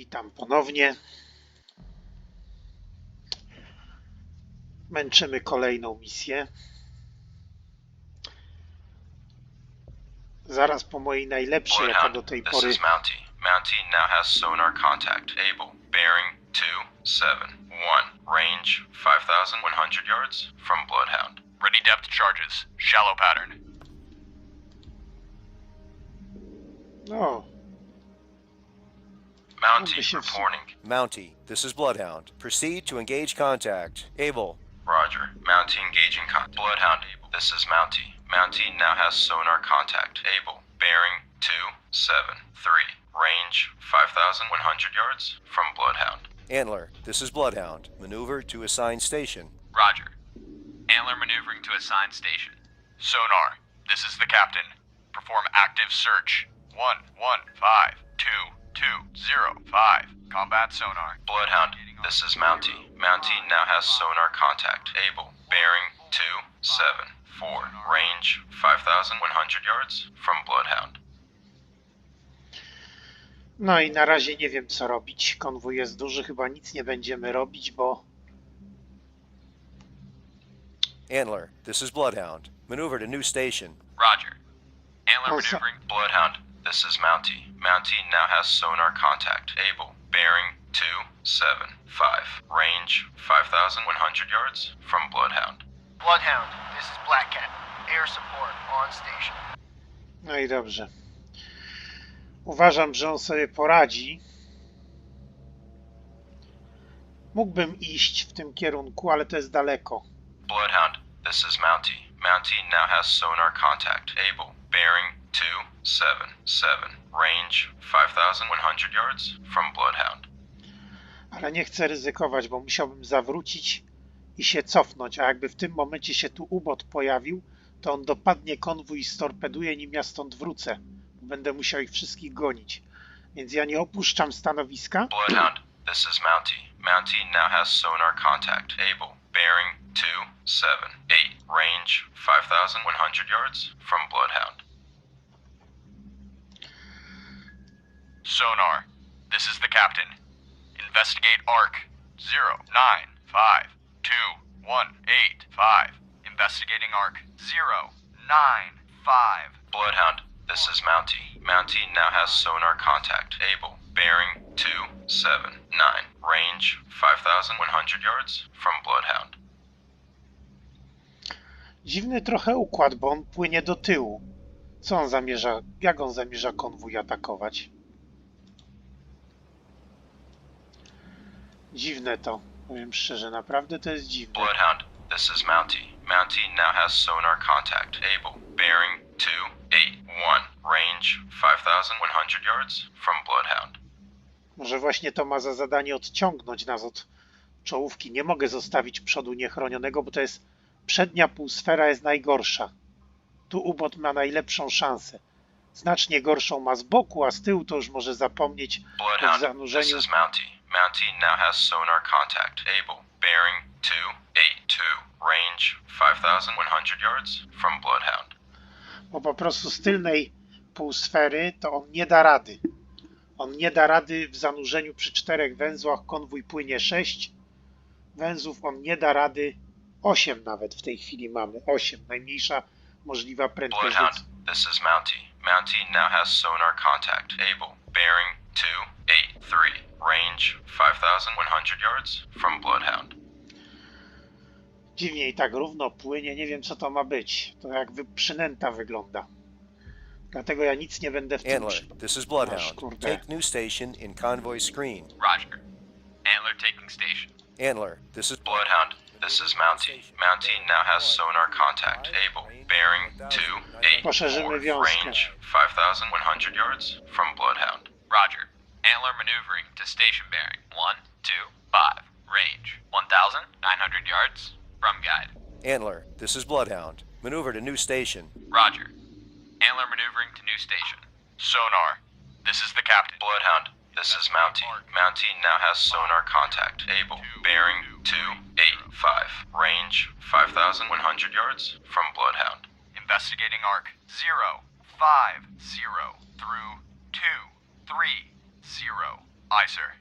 Witam ponownie. Męczymy kolejną misję. Zaraz po mojej najlepszej jako do tej pory. This is Mountie. Mountie now has sonar contact. Able. Bearing 271. Range 5,100 yards from Bloodhound. Ready depth charges. Shallow pattern. No, Mountie reporting. Mountie, this is Bloodhound. Proceed to engage contact. Able. Roger. Mountie engaging contact. Bloodhound able. This is Mountie. Mountie now has sonar contact. Able. Bearing 273. Range 5,100 yards from Bloodhound. Antler, this is Bloodhound. Maneuver to assigned station. Roger. Antler maneuvering to assigned station. Sonar, this is the captain. Perform active search. 115-2205. Combat sonar. Bloodhound, this is Mountie. Mountie now has sonar contact. Able. Bearing 274. Range 5,100 yards from Bloodhound. no i na razie nie wiem co robić. Konwój jest duży, chyba nic nie będziemy robić, bo Antler, this is Bloodhound. Maneuver to new station. Roger. Antler Also- maneuvering. Bloodhound, this is Mountie. Mountie now has sonar contact. Able. Bearing 275. Range 5,100 yards from Bloodhound. Bloodhound, this is Black Cat. Air support on station. no i dobrze. Uważam, że on sobie poradzi. Mógłbym iść w tym kierunku, ale to jest daleko. Bloodhound, this is Mountie. Mountie now has sonar contact. Able. Bearing 277. Range 5,100 yards from Bloodhound. Ale nie chcę ryzykować, bo musiałbym zawrócić i się cofnąć, a jakby w tym momencie się tu ubot pojawił, to on dopadnie konwój i storpeduje, nim ja stąd wrócę. Będę musiał ich wszystkich gonić. Więc ja nie opuszczam stanowiska. Bloodhound, this is Mountie. Mountie now has sonar contact. Able. Bearing 278. Range 5,100 yards from Bloodhound. Sonar, this is the captain. Investigate arc 0952185. Investigating arc 095. Bloodhound, this is Mountie. Mountie now has sonar contact. Able. Bearing 279. Range 5,100 yards from Bloodhound. Dziwny trochę układ, bo on płynie do tyłu. Co on zamierza, jak on zamierza konwój atakować? Dziwne to, powiem szczerze, naprawdę to jest dziwne. Bloodhound, this is Mountie. Mountie now has sonar contact. Able. Bearing 281. Range 5,100 yards from Bloodhound. Może właśnie to ma za zadanie odciągnąć nas od czołówki. Nie mogę zostawić przodu niechronionego, bo to jest przednia półsfera jest najgorsza. Tu ubot ma najlepszą szansę. Znacznie gorszą ma z boku, a z tyłu to już może zapomnieć o Bloodhound, this zanurzeniu. is Mountie. Mountie now has sonar contact. Able. Bearing 282. Range 5,100 yards from Bloodhound. Bo po prostu z tylnej półsfery to on nie da rady. On nie da rady w zanurzeniu przy 4 węzłach, konwój płynie 6 węzłów, on nie da rady 8 nawet w tej chwili mamy. 8, najmniejsza możliwa prędkość. Bloodhound, this is Mountie. Mountie now has sonar contact. Able. Bearing 283. Range 5,100 yards from Bloodhound. Dziwnie i tak równo płynie, nie wiem co to ma być. To jak przynęta wygląda. Dlatego ja nic nie będę w tym... Antler, this is Bloodhound. kurde. Take new station in convoy screen. Roger. Antler taking station. Antler, this is Bloodhound, this is Mountie. Mountie now has sonar contact. Able. Bearing 284. Poszerzymy wiązkę. Range 5,100 yards from Bloodhound. Roger. Antler maneuvering to station bearing 125. Range 1,900 yards from guide. Antler, this is Bloodhound. Maneuver to new station. Roger. Antler maneuvering to new station. Sonar, this is the captain. Bloodhound, this is Mountie. Mountie now has sonar contact. Able. Bearing 285. Range 5,100 yards from Bloodhound. Investigating arc 050 through 230. Aye, sir.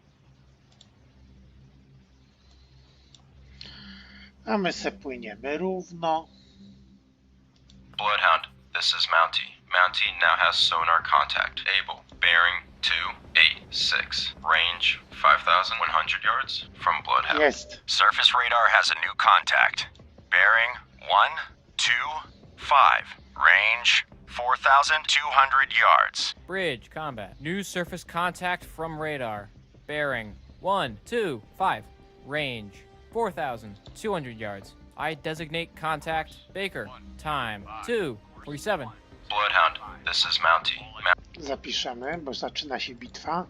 A my se płyniemy równo. Bloodhound, this is Mountie. Mountie now has sonar contact. Able. Bearing 286. Range 5,100 yards from Bloodhound. Jest. Surface radar has a new contact. Bearing 125. Range 4,200 yards. Bridge, combat. New surface contact from radar. Bearing 125. Range 4,200 yards. I designate contact Baker. Time 2:47. Bloodhound, this is Mountie. Zapiszemy, bo zaczyna się bitwa.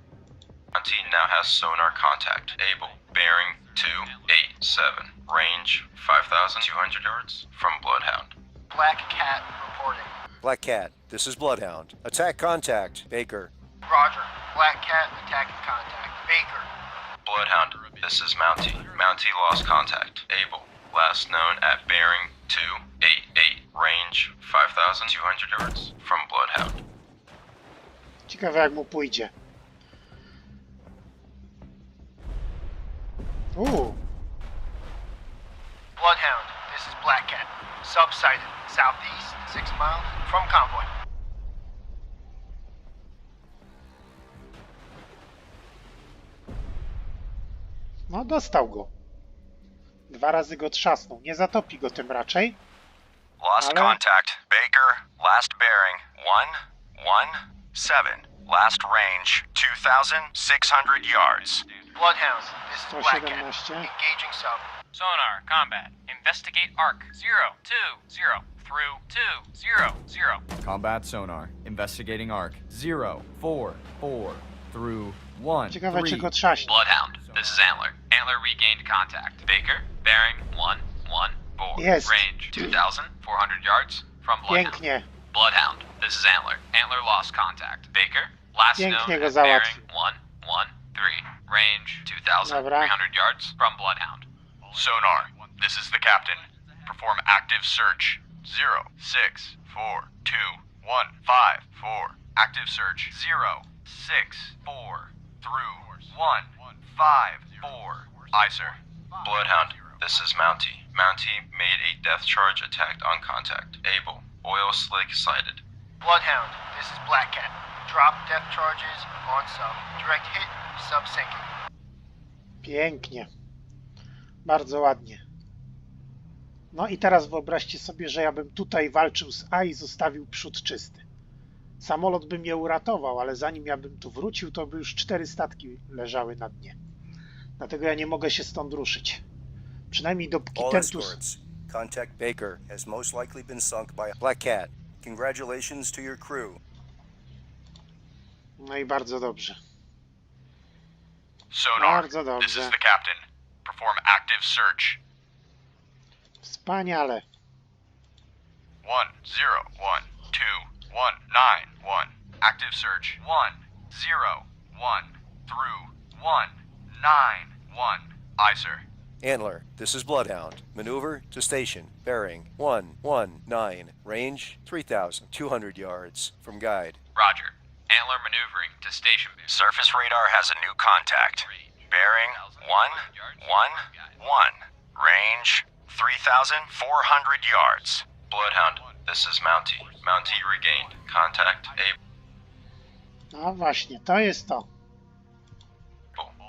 Mountie now has sonar contact. Able. Bearing 287. Range 5,200 yards from Bloodhound. Black Cat reporting. Black Cat, this is Bloodhound. Attack contact, Baker. Roger. Black Cat attacking contact. Baker. Bloodhound, this is Mountie. Mountie lost contact. Able. Last known at bearing 288. Range 5,200 yards from Bloodhound. Ciekawe jak mu pójdzie. Bloodhound, this is Black Cat. Subsighted. Southeast, 6 miles from convoy. No dostał go. 2 razy go trzasnął. Nie zatopi go tym raczej. Lost Ale- contact. Baker. Last bearing 117. Last range 2,600 yards. Bloodhound, this is Black Cat. 117. Engaging sub. Sonar, combat. Investigate arc 020 through 200. Combat sonar. Investigating arc. 044 through 1. Ciekawe czy 3. go trzaśnie. Bloodhound, this is Antler. Antler regained contact. Baker, bearing 114. Jest. Range 2,400 yards from Bloodhound. Pięknie. Bloodhound, this is Antler. Antler lost contact. Baker, last Pięknie known go at bearing załatwił. 113. Range 2,300 yards from Bloodhound. Sonar. This is the captain. Perform active search. 0642154. Active search. 064 through 154. Aye, sir. Bloodhound, this is Mountie. Mountie made a death charge attack on contact. Able. Oil slick sighted. Bloodhound, this is Black Cat. Drop depth charges on sub. Direct hit, sub sinking. Pięknie. Bardzo ładnie. No i teraz wyobraźcie sobie, że ja bym tutaj walczył z A i zostawił przód czysty. Samolot by mnie uratował, ale zanim ja bym tu wrócił, to by już 4 statki leżały na dnie. Dlatego ja nie mogę się stąd ruszyć. Przynajmniej dopóki All ten tu... escorts. Contact Baker has most likely been sunk by Black Cat. Congratulations to your crew. No i bardzo dobrze. Sonar. Bardzo This is dobrze. the captain. Perform active search. Wspaniale. 1012191. Active search. 101 through 191. Aye, sir. Antler, this is Bloodhound. Maneuver to station. Bearing 119. Range 3,200 yards from guide. Roger. Antler maneuvering to station. Surface radar has a new contact. Bearing 111. Range 3,400 yards. Bloodhound, this is Mountie. Mountie regained contact. Able. No właśnie, to jest to.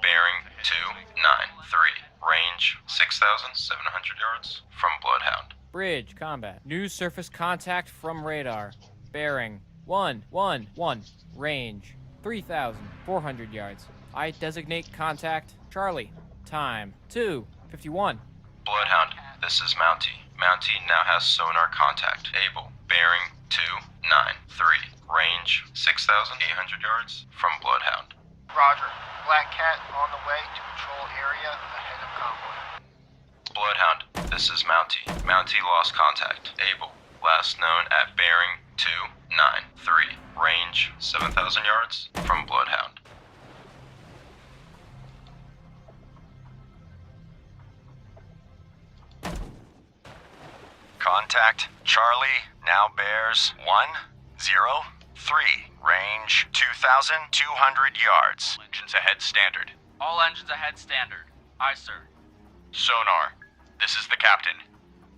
Bearing 293. Range 6,700 yards from Bloodhound. Bridge, combat. New surface contact from radar. Bearing 111. Range 3,400 yards. I designate contact Charlie. Time 2:51. Bloodhound, this is Mountie. Mountie now has sonar contact. Able. Bearing 293. Range 6,800 yards from Bloodhound. Roger. Black Cat on the way to patrol area ahead of convoy. Bloodhound, this is Mountie. Mountie lost contact. Able. Last known at bearing 293. Range 7,000 yards from Bloodhound. Contact Charlie now bears 3, range 2,200 yards. Engines ahead standard. All engines ahead standard. Aye, sir. Sonar, this is the captain.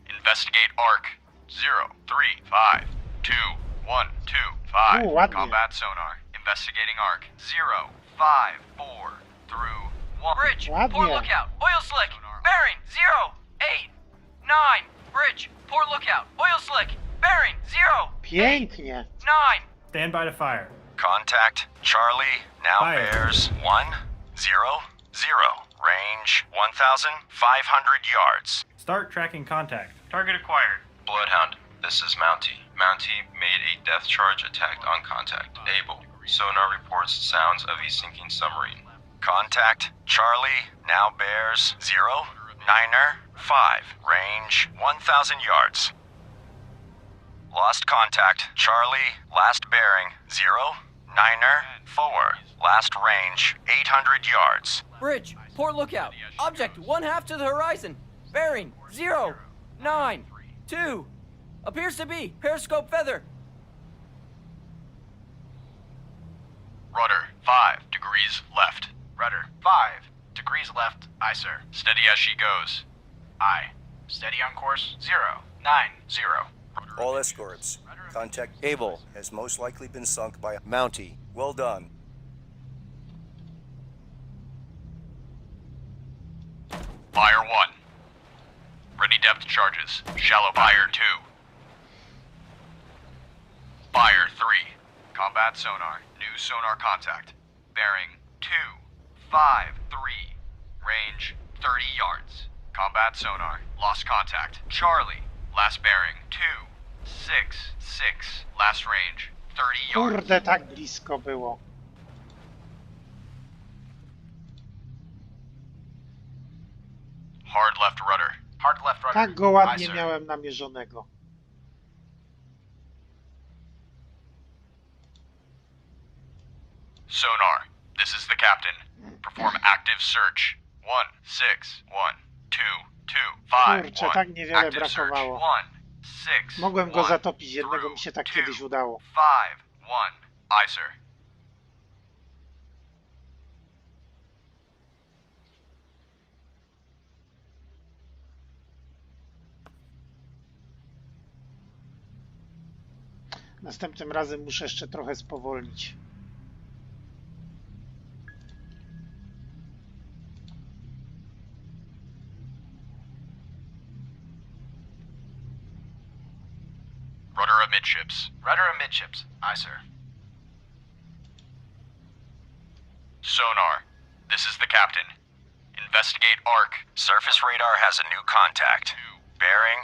Investigate ARC 0352125. Ładnie. Combat sonar. Investigating ARC 054 through 1. Bridge, Ładnie. port lookout, oil slick, bearing 089. Bridge, port lookout, oil slick, bearing 089. Pięknie. Stand by to fire. Contact Charlie now Fire. bears 100. Range 1,500 yards. Start tracking contact. Target acquired. Bloodhound, this is Mountie. Mountie made a depth charge attack on contact. Able. Sonar reports sounds of a sinking submarine. Contact Charlie now bears 095. Range 1,000 yards. Lost contact Charlie, last bearing 094. Last range 800 yards. Bridge, port lookout. Object 1/2 to the horizon. Bearing 092. Appears to be periscope feather. Rudder 5 degrees left. Rudder, 5 degrees left. Aye, sir. Steady as she goes. Aye. Steady on course 090. All escorts. Contact Able has most likely been sunk by a Mountie. Well done. Fire 1. Ready depth charges. Shallow fire 2. Fire 3. Combat sonar. New sonar contact. Bearing 253. Range 30 yards. Combat sonar. Lost contact. Charlie. Last bearing 266. Last range 30 yards. Kurde, tak blisko było. Hard left rudder. Hard left rudder. Tak go Aye, ładnie sir. miałem namierzonego. Sonar, this is the captain. Perform active search. 1612225. Kurczę, tak niewiele Active search. brakowało. 161. Mogłem go zatopić, jednego mi się tak kiedyś udało. 5-1. Aye, sir. Następnym razem muszę jeszcze trochę spowolnić. Rudder amidships. Rudder amidships. Aye, sir. Sonar, this is the captain. Investigate ARC. Surface radar has a new contact. Bearing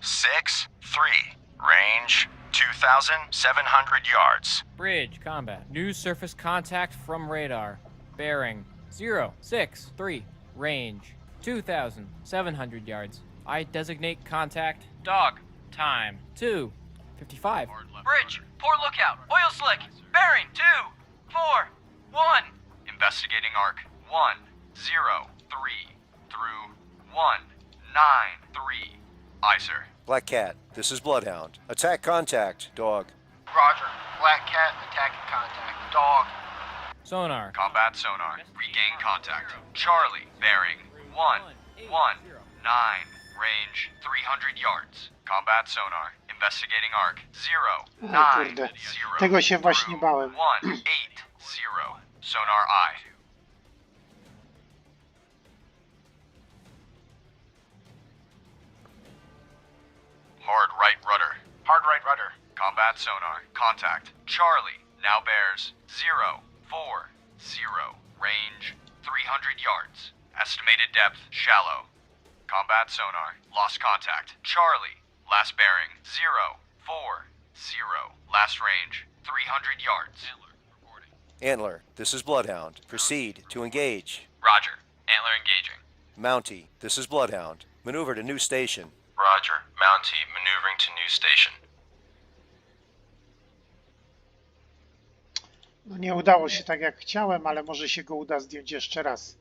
063. Range 2,700 yards. Bridge, combat. New surface contact from radar. Bearing 063. Range 2,700 yards. I designate contact. Dog. Time 2:55. Bridge, port lookout, oil slick, bearing 241. Investigating ARC. 103 through 193. Aye, sir. Black Cat, this is Bloodhound. Attack contact, dog. Roger. Black cat attacking contact. Dog. Sonar. Combat sonar. Regain contact. Charlie, bearing 119. Range 300 yards. Combat sonar. Investigating ARC. O 090. kurde, tego się właśnie bałem. 180. Sonar eye. Hard right rudder. Hard right rudder. Combat sonar. Contact. Charlie now bears 040. Range 300 yards. Estimated depth shallow. Combat sonar. Lost contact. Charlie. Last bearing 040. Last range 300 yards. Antler, this is Bloodhound. Proceed to engage. Roger. Antler engaging. Mountie, this is Bloodhound. Maneuver to new station. Roger. Mountie maneuvering to new station. No nie udało się tak jak chciałem, ale może się go uda zdjąć jeszcze raz.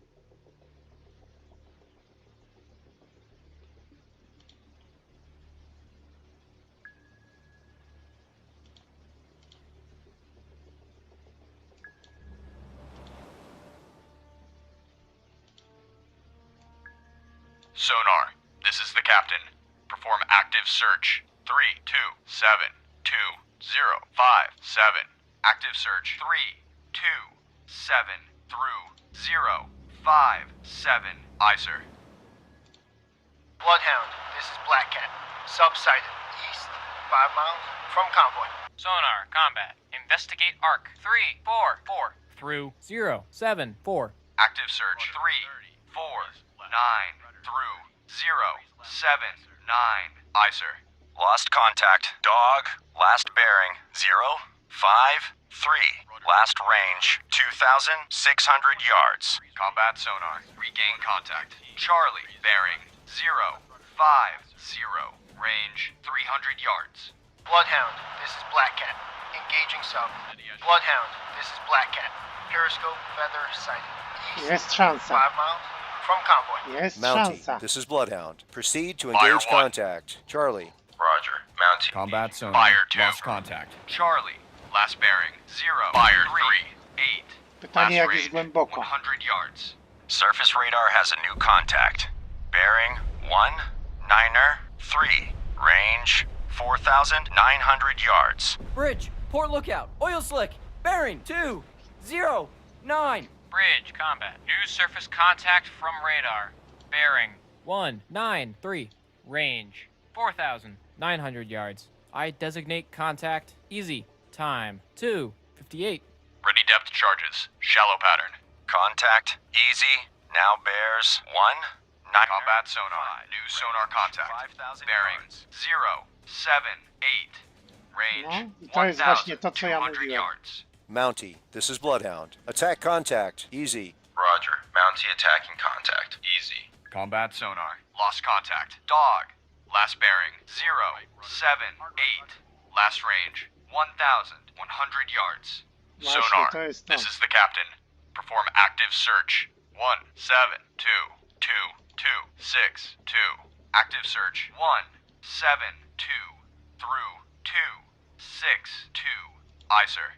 Sonar, this is the captain. Perform active search. 3, 2, 7, 2, 0, 5, 7. Active search. 3, 2, 7, through 0, 5, 7. Aye, sir. Bloodhound, this is Black Cat. Subsided east, 5 miles from convoy. Sonar, combat. Investigate arc. 3, 4, 4. Through 0, 7, 4. Active search. 3, 4, 9, through 0, 7, 9. Aye, sir. Lost contact. Dog. Last bearing 0, 5, 3. Last range 2,600 yards. Combat sonar. Regain contact. Charlie. Bearing 0, 5, 0. Range 300 yards. Bloodhound, this is Black Cat. Engaging sub. Bloodhound, this is Black Cat. Periscope feather sighted east, Jest 5 szansa. miles from convoy. Jest Mountie, szansa. this is Bloodhound. Proceed to Fire engage one. contact. Charlie. Roger. Mountie. Combat sonar. Fire 2. Lost contact. Charlie. Last bearing 0, Fire 3, 8. Pytanie, Last jak jest range głęboko. 100 yards. Surface radar has a new contact. Bearing 1, 9er, 3. Range 4,900 yards. Bridge, port lookout, oil slick, bearing 2, 0, 9. Bridge, combat. New surface contact from radar. Bearing 1, 9, 3. Range 4,900 yards. I designate contact. Easy. Time 2:58. Ready depth charges. Shallow pattern. Contact. Easy. Now bears 1, 9. Combat sonar. New sonar contact. Bearing 0, 7, 8. Range No, i to jest właśnie to, co ja 1,200 mówiłem. yards. Mountie, this is Bloodhound. Attack contact. Easy. Roger. Mountie attacking contact. Easy. Combat sonar. Lost contact. Dog. Last bearing 0, 7, 8. Last range 1,100 yards. Właśnie, Sonar. to jest to. This is the captain. Perform active search. 1, 7, 2, 2, 2, 6, 2. Active search. 1, 7, 2, through 2, 6, 2. Aye, sir.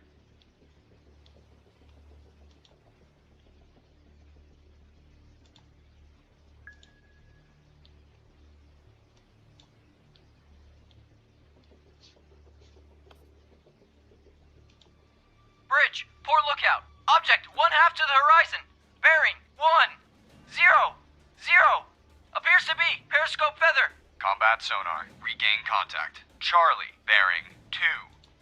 Bridge, port lookout, object 1/2 to the horizon, bearing 1, 0, 0. Appears to be periscope feather. Combat sonar. Regain contact. Charlie. Bearing 2,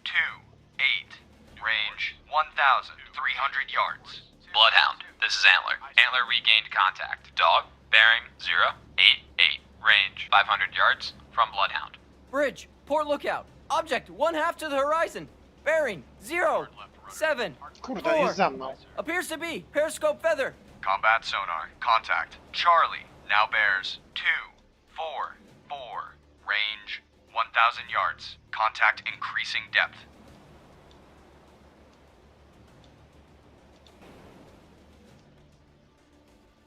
2, 8. Range 1,300 yards. Bloodhound, this is Antler. Antler regained contact. Dog, bearing 0, 8, 8. Range 500 yards from Bloodhound. Bridge, port lookout, object 1/2 to the horizon, bearing 0, 7, Kurde, 4. jest za mną. Appears to be periscope feather. Combat sonar. Contact. Charlie. Now bears 2, 4, 4. Range 1,000 yards. Contact increasing depth.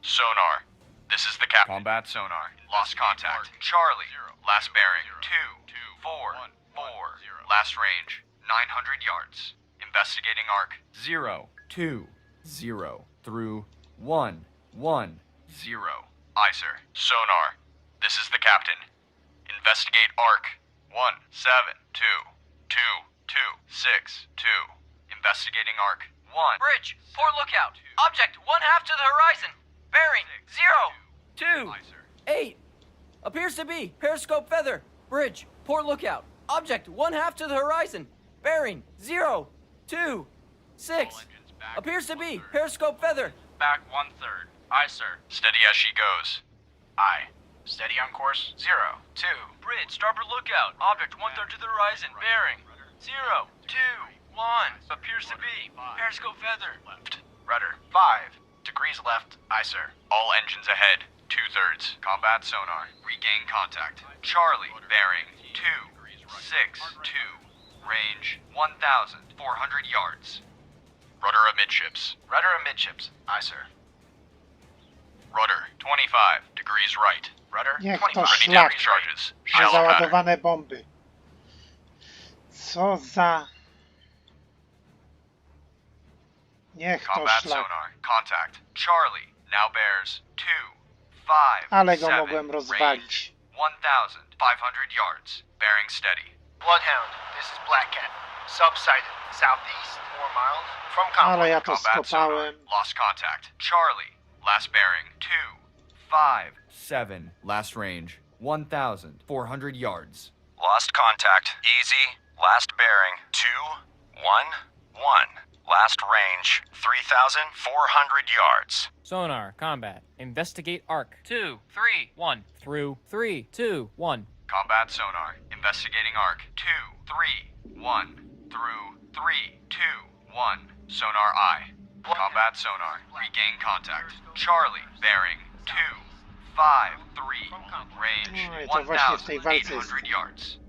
Sonar. This is the captain. Combat sonar. Lost contact. Charlie. Last bearing 2, 4, 4. Last range 900 yards. Investigating arc. 0, 2, 0 through 1, 1. 0. Aye, sir. Sonar. This is the captain. Investigate arc. 1, 7, 2, 2, 2, 6, 2. Investigating arc. 1. Bridge, port lookout, object 1/2 to the horizon, bearing 0, 2, 8. Appears to be periscope feather. Bridge, port lookout, object 1/2 to the horizon, bearing 0, 2, 6. Appears to be periscope feather. Back 1/3. Aye, sir. Steady as she goes. Aye. Steady on course. 0, 2. Bridge, starboard lookout, object 1/3 to the horizon, bearing 0, 2, 1. Appears to be periscope feather. Left. Rudder. 5 degrees left. Aye, sir. All engines ahead. 2/3. Combat sonar. Regain contact. Charlie. Bearing 2, 6, 2. Range 1,400 yards. Rudder amidships. Rudder amidships. Aye, sir. Rudder 25 degrees right. Rudder Niech to 25. Ready szlak. depth charges. A Shallow pattern. załadowane bomby. Co za... Niech to Combat szlak. sonar. Contact. Charlie now bears 2, Ale go 7, mogłem rozwalić. range 1,500 yards. Bearing steady. Bloodhound, this is Black Cat. Subsided, southeast, 4 miles. From Ale convoy. ja to Combat sonar. skopałem. Lost contact. Charlie. Last bearing 2. 5, 7. Last range 1,400 yards. Lost contact. Easy. Last bearing 211. Last range 3,400 yards. Sonar, combat. Investigate arc. 2, 3, 1. Through 3, 2, 1. Combat sonar. Investigating arc 2, 3, 1. Through 3, 2, 1. Sonar eye. Combat sonar. Regain contact. Charlie. Bearing 2, 5, 3. Range No i to właśnie w tej walce jest. 1,800 yards.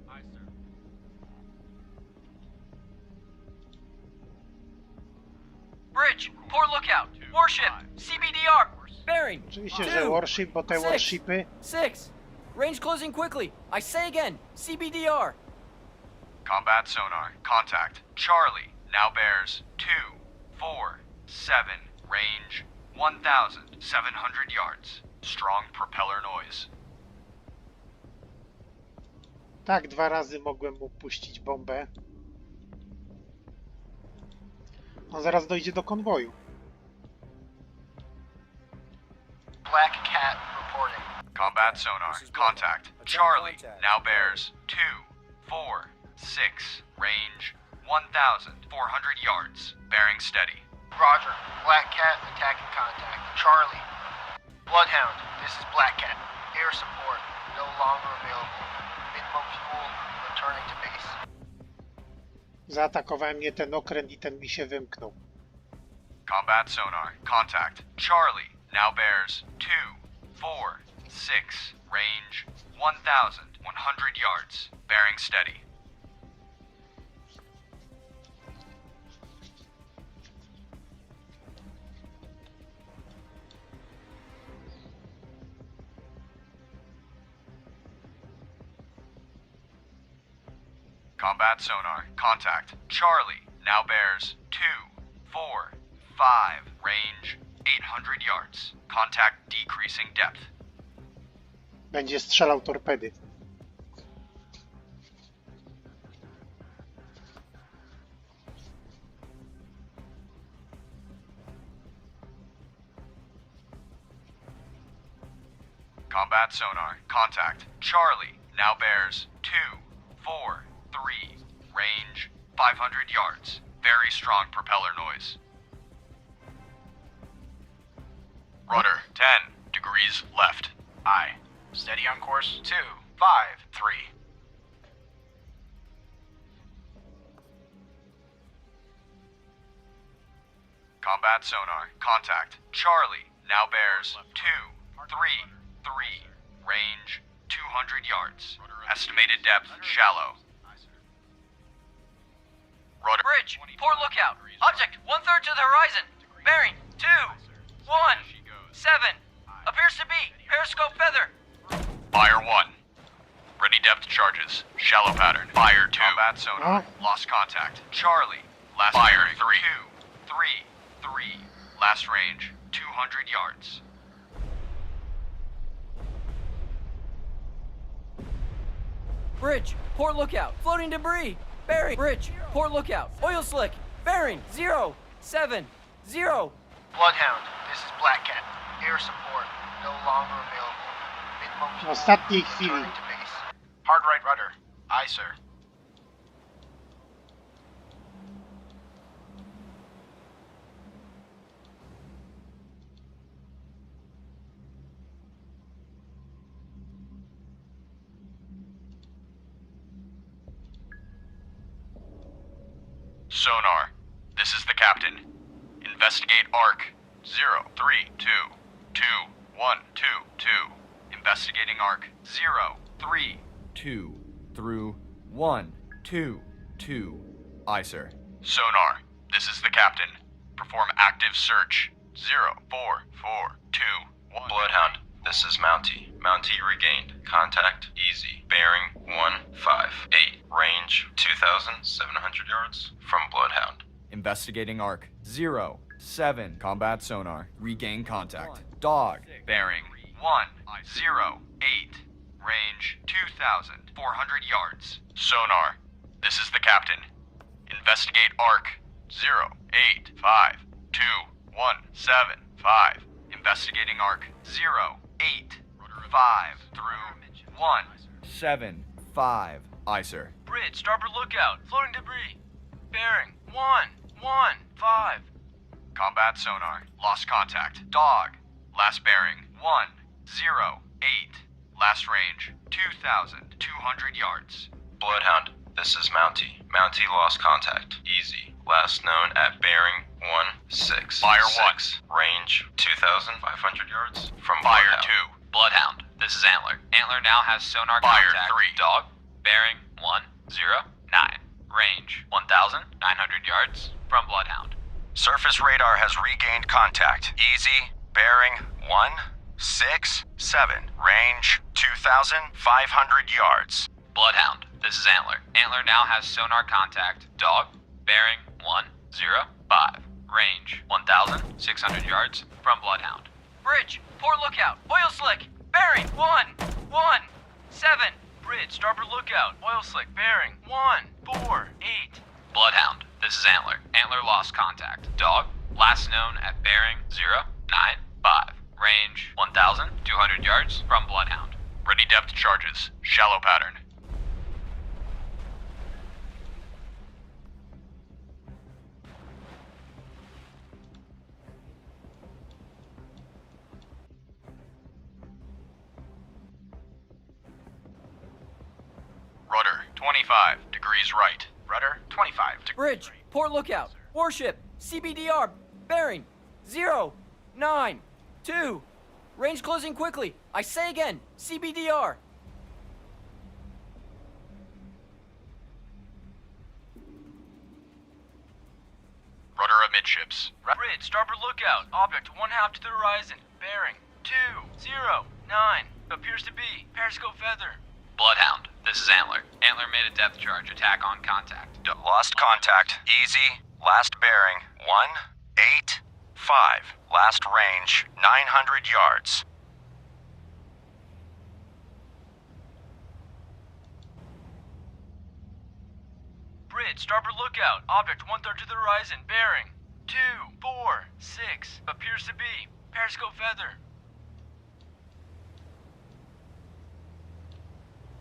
Bridge, poor lookout. Warship, CBDR. Bearing. Oczywiście, 2, że warship, bo te 6, warshipy 6. Range closing quickly. I say again, CBDR. Combat sonar. Contact. Charlie. Now bears 2, 4, 7. Range 1,700 yards. Strong propeller noise. tak 2 razy mogłem mu puścić bombę. On zaraz dojdzie do konwoju. Black Cat reporting. Combat sonar. Contact. Charlie. Now bears 2, 4, 6. Range 1,400 yards. Bearing steady. Roger. Black Cat attacking contact. Charlie. Bloodhound, this is Black Cat. Air support no longer available. Minimum fuel returning to base. Zaatakowałem mnie ten okręt i ten mi się wymknął. Combat sonar. Contact. Charlie. Now bears 2, 4, 6. Range 1,100 yards. Bearing steady. Combat sonar. Contact. Charlie. Now bears 2, 4, 5. Range 800 yards. Contact decreasing depth. Będzie strzelał torpedy. Combat sonar. Contact. Charlie. Now bears 2, 4, 3. Range 500 yards. Very strong propeller noise. Rudder 10 degrees left. Aye. Steady on course 2, 5, 3. Combat sonar. Contact. Charlie. Now bears 2, 3, 3. Range 200 yards. Estimated depth shallow. Rudder. Bridge, poor lookout. Object 1/3 to the horizon. Bearing 2, 1, 7. Appears to be periscope feather. Fire 1. Ready depth charges. Shallow pattern. Fire 2. Combat sonar. Lost contact. Charlie. Last fire 3. 2, 3, 3. Last range 200 yards. Bridge, poor lookout. Floating debris. Bearing. Bridge, poor lookout. Oil slick. Bearing 0, 7, 0. Bloodhound, this is Black Cat. Air support no longer available. Minimum W fuel ostatniej chwili. returning to base. Hard right rudder. Aye, sir. Sonar. This is the captain. Investigate arc 0, 3, 2, 2, 1, 2, 2. Investigating arc 0, 3. 2 through 1, 2, 2. Aye, sir. Sonar. This is the captain. Perform active search 0, 4, 4, 2, 1. Bloodhound, this is Mountie. Mountie regained. Contact easy. Bearing 158. Range 2,700 yards from Bloodhound. Investigating arc 0, 7. Combat sonar. Regain contact. Dog. Bearing 108. Range 2,400 yards. Sonar, this is the captain. Investigate arc 085217. Investigating arc 085 through 175. Aye, sir. Bridge, starboard lookout. Floating debris. Bearing 115. combat sonar. Lost contact. Dog. Last bearing 108. Last range 2,200 yards. Bloodhound, this is Mountie. Mountie lost contact. Easy. Last known at bearing 16. Fire 6. Range 2,500 yards from Fire Bloodhound. 2. Bloodhound, this is Antler. Antler now has sonar Fire contact. 3. Dog, bearing 109. Range 1,900 yards from Bloodhound. Surface radar has regained contact. Easy, bearing 167. Range 2,500 yards. Bloodhound, this is Antler. Antler now has sonar contact. Dog, bearing 105. Range 1,600 yards from Bloodhound. Bridge, port lookout. Oil slick. Bearing 117. Bridge, starboard lookout. Oil slick. Bearing 148. Bloodhound, this is Antler. Antler lost contact. Dog, last known at bearing 095. Range 1,200 yards from Bloodhound. Ready depth charges. Shallow pattern. Rudder 25 degrees right. Rudder 25 degrees Bridge, right. port lookout. Warship, CBDR. Bearing 092. Range closing quickly. I say again, CBDR. Rudder amidships. Bridge, starboard lookout. Object 1/2 to the horizon. Bearing 209. Appears to be periscope feather. Bloodhound, this is Antler. Antler made a depth charge attack on contact. Lost contact. Easy. Last bearing 185. Last range 900 yards. Bridge, starboard lookout. Object 1/3 to the horizon. Bearing 246. Appears to be periscope feather.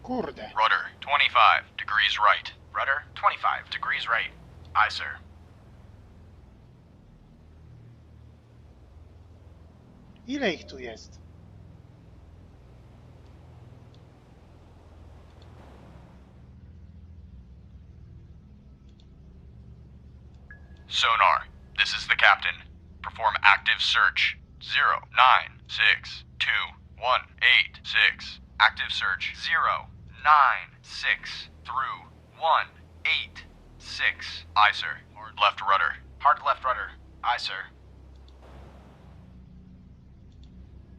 Kurde. Rudder 25 degrees right. Rudder 25 degrees right. Aye, sir. Ile ich tu jest? Sonar, this is the captain. Perform active search. 0962186. Active search 096 through 186. Aye, sir. Hard left rudder. Hard left rudder. Aye, sir.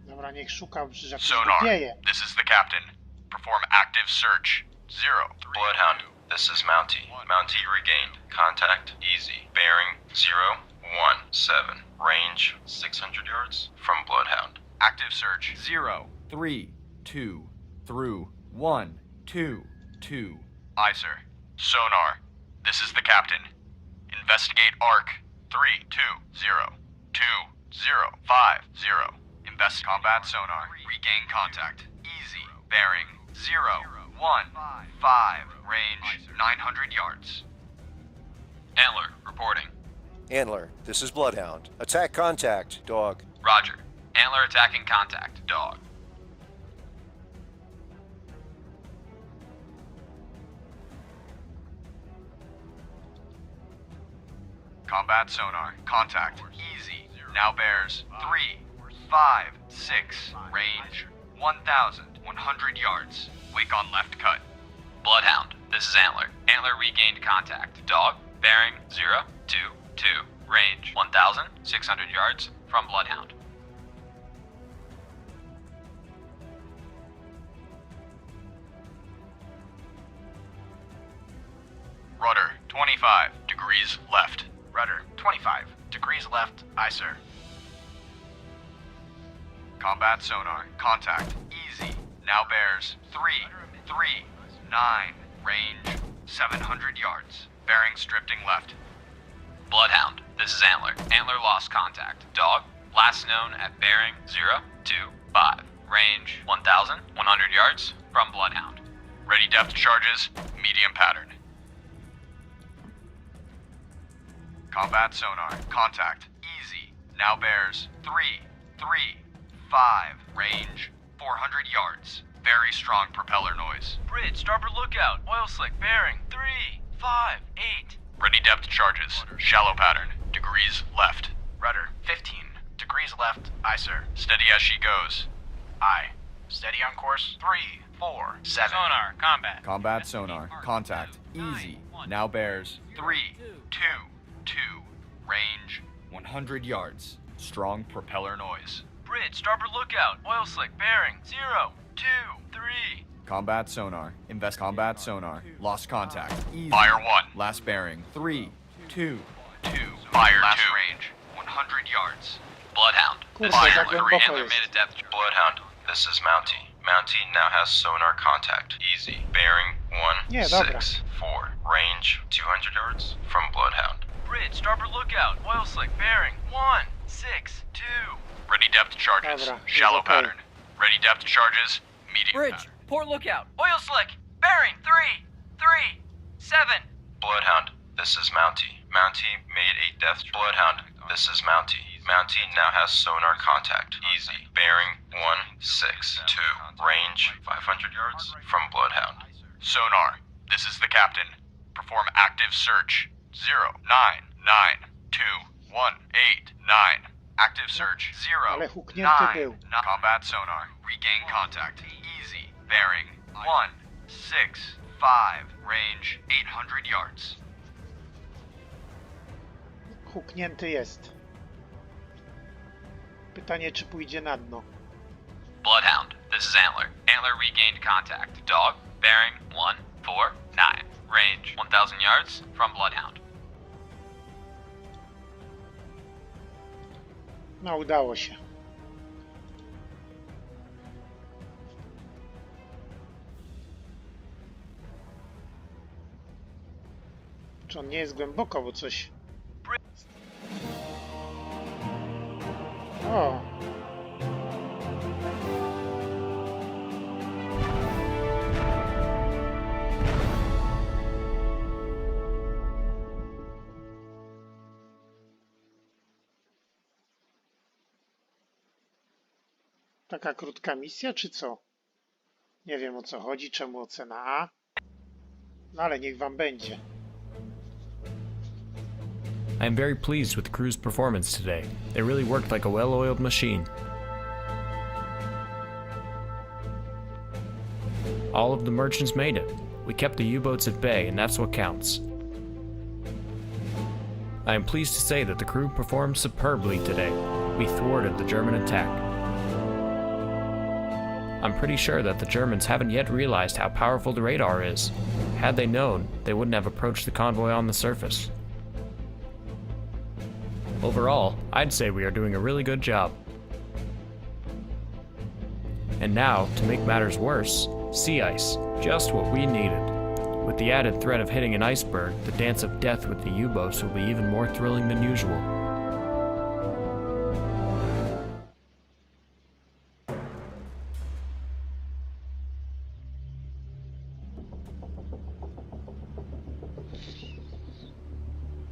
Dobra, niech szuka, że Sonar, wieje. this is the captain. Perform active search. 03. Bloodhound, this is Mountie. Mountie regained contact. Easy. Bearing 017. Range 600 yards from Bloodhound. Active search. 032 through 122. Aye, sir. Sonar, this is the captain. Investigate arc 3202050. Invest combat sonar. Regain contact. Easy. Bearing 015. Range 900 yards. Antler, reporting. Antler, this is Bloodhound. Attack contact. Dog. Roger. Antler attacking contact. Dog. Combat sonar. Contact. Easy. Now bears 356. Range 1,100 yards. Wake on left cut. Bloodhound, this is Antler. Antler regained contact. Dog, bearing 022. Range 1,600 yards from Bloodhound. Rudder 25 degrees left. Rudder 25 degrees left. Aye, sir. Combat sonar. Contact. Easy. Now bears 339. Range 700 yards. Bearings drifting left. Bloodhound, this is Antler. Antler lost contact. Dog, last known at bearing 025. Range 1,100 yards from Bloodhound. Ready depth charges. Medium pattern. Combat sonar. Contact. Easy. Now bears 335. Range 400 yards. Very strong propeller noise. Bridge, starboard lookout. Oil slick, bearing 358. Ready depth charges. Shallow pattern. Degrees left. Rudder 15. Degrees left. Aye, sir. Steady as she goes. Aye. Steady on course 347. Sonar, combat. Combat sonar. Contact. Easy. Now bears 322. Range 100 yards. Strong propeller noise. Bridge, starboard lookout. Oil slick, bearing 023. Combat sonar. Invest combat sonar. Lost contact. Easy. Fire 1. Last bearing. 3, 2. 2. Fire Last 2. range, 100 yards. Bloodhound, this Kurwa, is za Antler. głęboko Antler jest. made a depth charge. Bloodhound, this is Mountie. Mountie now has sonar contact. Easy. Bearing Nie, dobra. 164. Range 200 yards from Bloodhound. Bridge, starboard lookout. Oil slick, bearing 162. Ready depth charges. Dobra, Shallow jest okej. pattern. Ready depth charges. Medium Bridge, pattern. port lookout. Oil slick, bearing 337. Bloodhound, this is Mountie. Mountie made a depth. Bloodhound, this is Mountie. Mountie now has sonar contact. Easy. Bearing 162. Range 500 yards from Bloodhound. Sonar, this is the captain. Perform active search. 0992189. Active search. 0 Ale huknięty 9. był. Combat sonar. Regain contact. Easy. Bearing 165. Range 800 yards. Huknięty jest. Pytanie, czy pójdzie na dno. Bloodhound, this is Antler. Antler regained contact. Dog, bearing 149. Range 1,000 yards from Bloodhound. No, udało się. Czy on nie jest głęboko, bo coś... O! Taka krótka misja, czy co? Nie wiem, o co chodzi, czemu ocena A. No ale niech wam będzie. I am very pleased with the crew's performance today. They really worked like a well-oiled machine. All of the merchants made it. We kept the U-boats at bay, and that's what counts. I am pleased to say that the crew performed superbly today. We thwarted the German attack. I'm pretty sure that the Germans haven't yet realized how powerful the radar is. Had they known, they wouldn't have approached the convoy on the surface. Overall, I'd say we are doing a really good job. And now, to make matters worse, sea ice, just what we needed. With the added threat of hitting an iceberg, the dance of death with the U-boats will be even more thrilling than usual.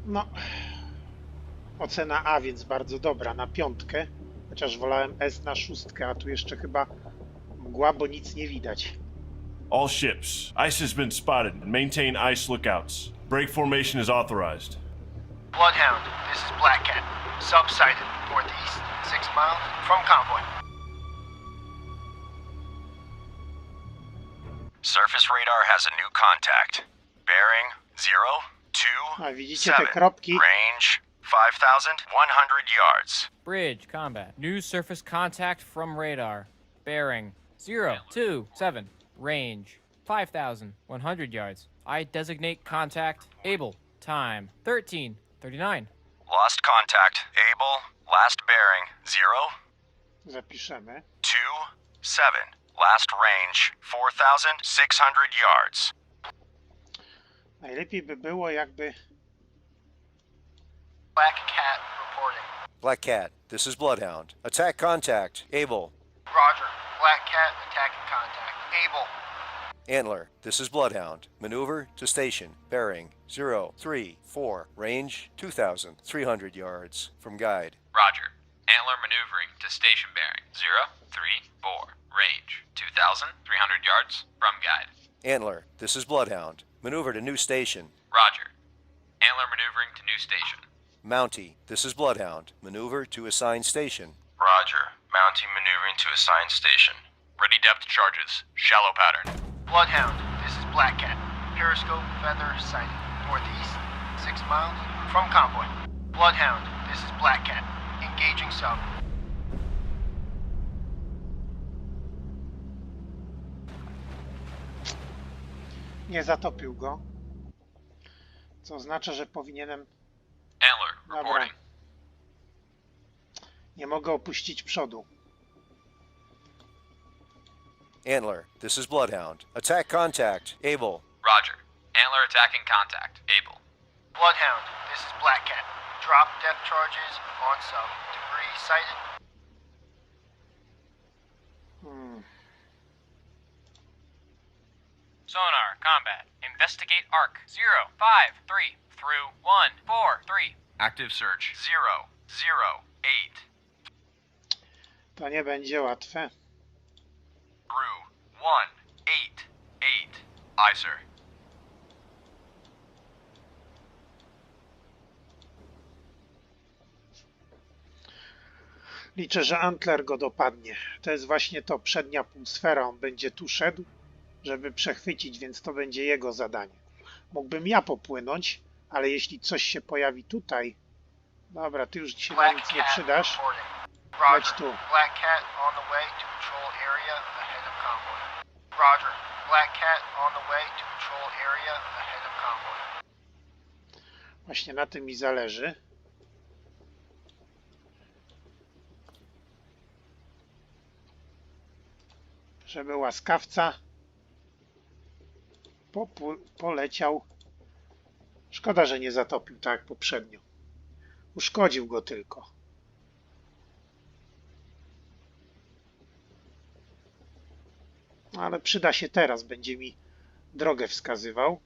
No, ocena A, więc bardzo dobra, na 5, chociaż wolałem S na 6, a tu jeszcze chyba mgła, bo nic nie widać. All ships, ice has been spotted. Maintain ice lookouts. Break formation is authorized. Bloodhound, this is Black Cat. Sub-sighted, northeast, 6 miles from convoy. Surface radar has a new contact. Bearing 027. A widzicie te kropki? Range 5,100 yards. Bridge, combat. New surface contact from radar. Bearing 027. Range 5,100 yards. I designate contact. Able. Time 13:39. Lost contact. Able. Last bearing 0 Zapiszemy. 2-7. Last range 4,600 yards. Najlepiej by było jakby... Black Cat reporting. Black Cat, this is Bloodhound. Attack contact. Able. Roger. Black Cat attacking contact. Able. Antler, this is Bloodhound. Maneuver to station. Bearing 034. Range 2,300 yards. From guide. Roger. Antler maneuvering to station bearing 034. Range 2,300 yards from guide. Antler, this is Bloodhound. Maneuver to new station. Roger. Antler maneuvering to new station. Mountie, this is Bloodhound. Maneuver to assigned station. Roger. Mounting maneuvering to assigned station. Ready depth charges. Shallow pattern. Bloodhound, this is Black Cat. Periscope, feather, sighting. Northeast, 6 miles from convoy. Bloodhound, this is Black Cat. Engaging sub. Nie zatopił go. Co oznacza, że powinienem... Antler Dobra. reporting. Nie mogę opuścić przodu. Antler, this is Bloodhound. Attack contact. Able. Roger. Antler attacking contact. Able. Bloodhound, this is Black Cat. Drop depth charges on sub. Debris sighted. Sonar, combat. Investigate arc. 053 through 143. Active search 008. To nie będzie łatwe. Through 188. Aye, sir. Liczę, że Antler go dopadnie. To jest właśnie to, przednia półsfera. On będzie tu szedł, żeby przechwycić, więc to będzie jego zadanie. Mógłbym ja popłynąć, ale jeśli coś się pojawi tutaj... Dobra, ty już się na nic nie przydasz. Leć tu. Black Cat on the way to patrol area ahead of convoy. Roger. Black Cat on the way to patrol area ahead of convoy. Właśnie na tym mi zależy. Żeby łaskawca poleciał. Szkoda, że nie zatopił tak jak poprzednio. Uszkodził go tylko. Ale przyda się teraz, będzie mi drogę wskazywał.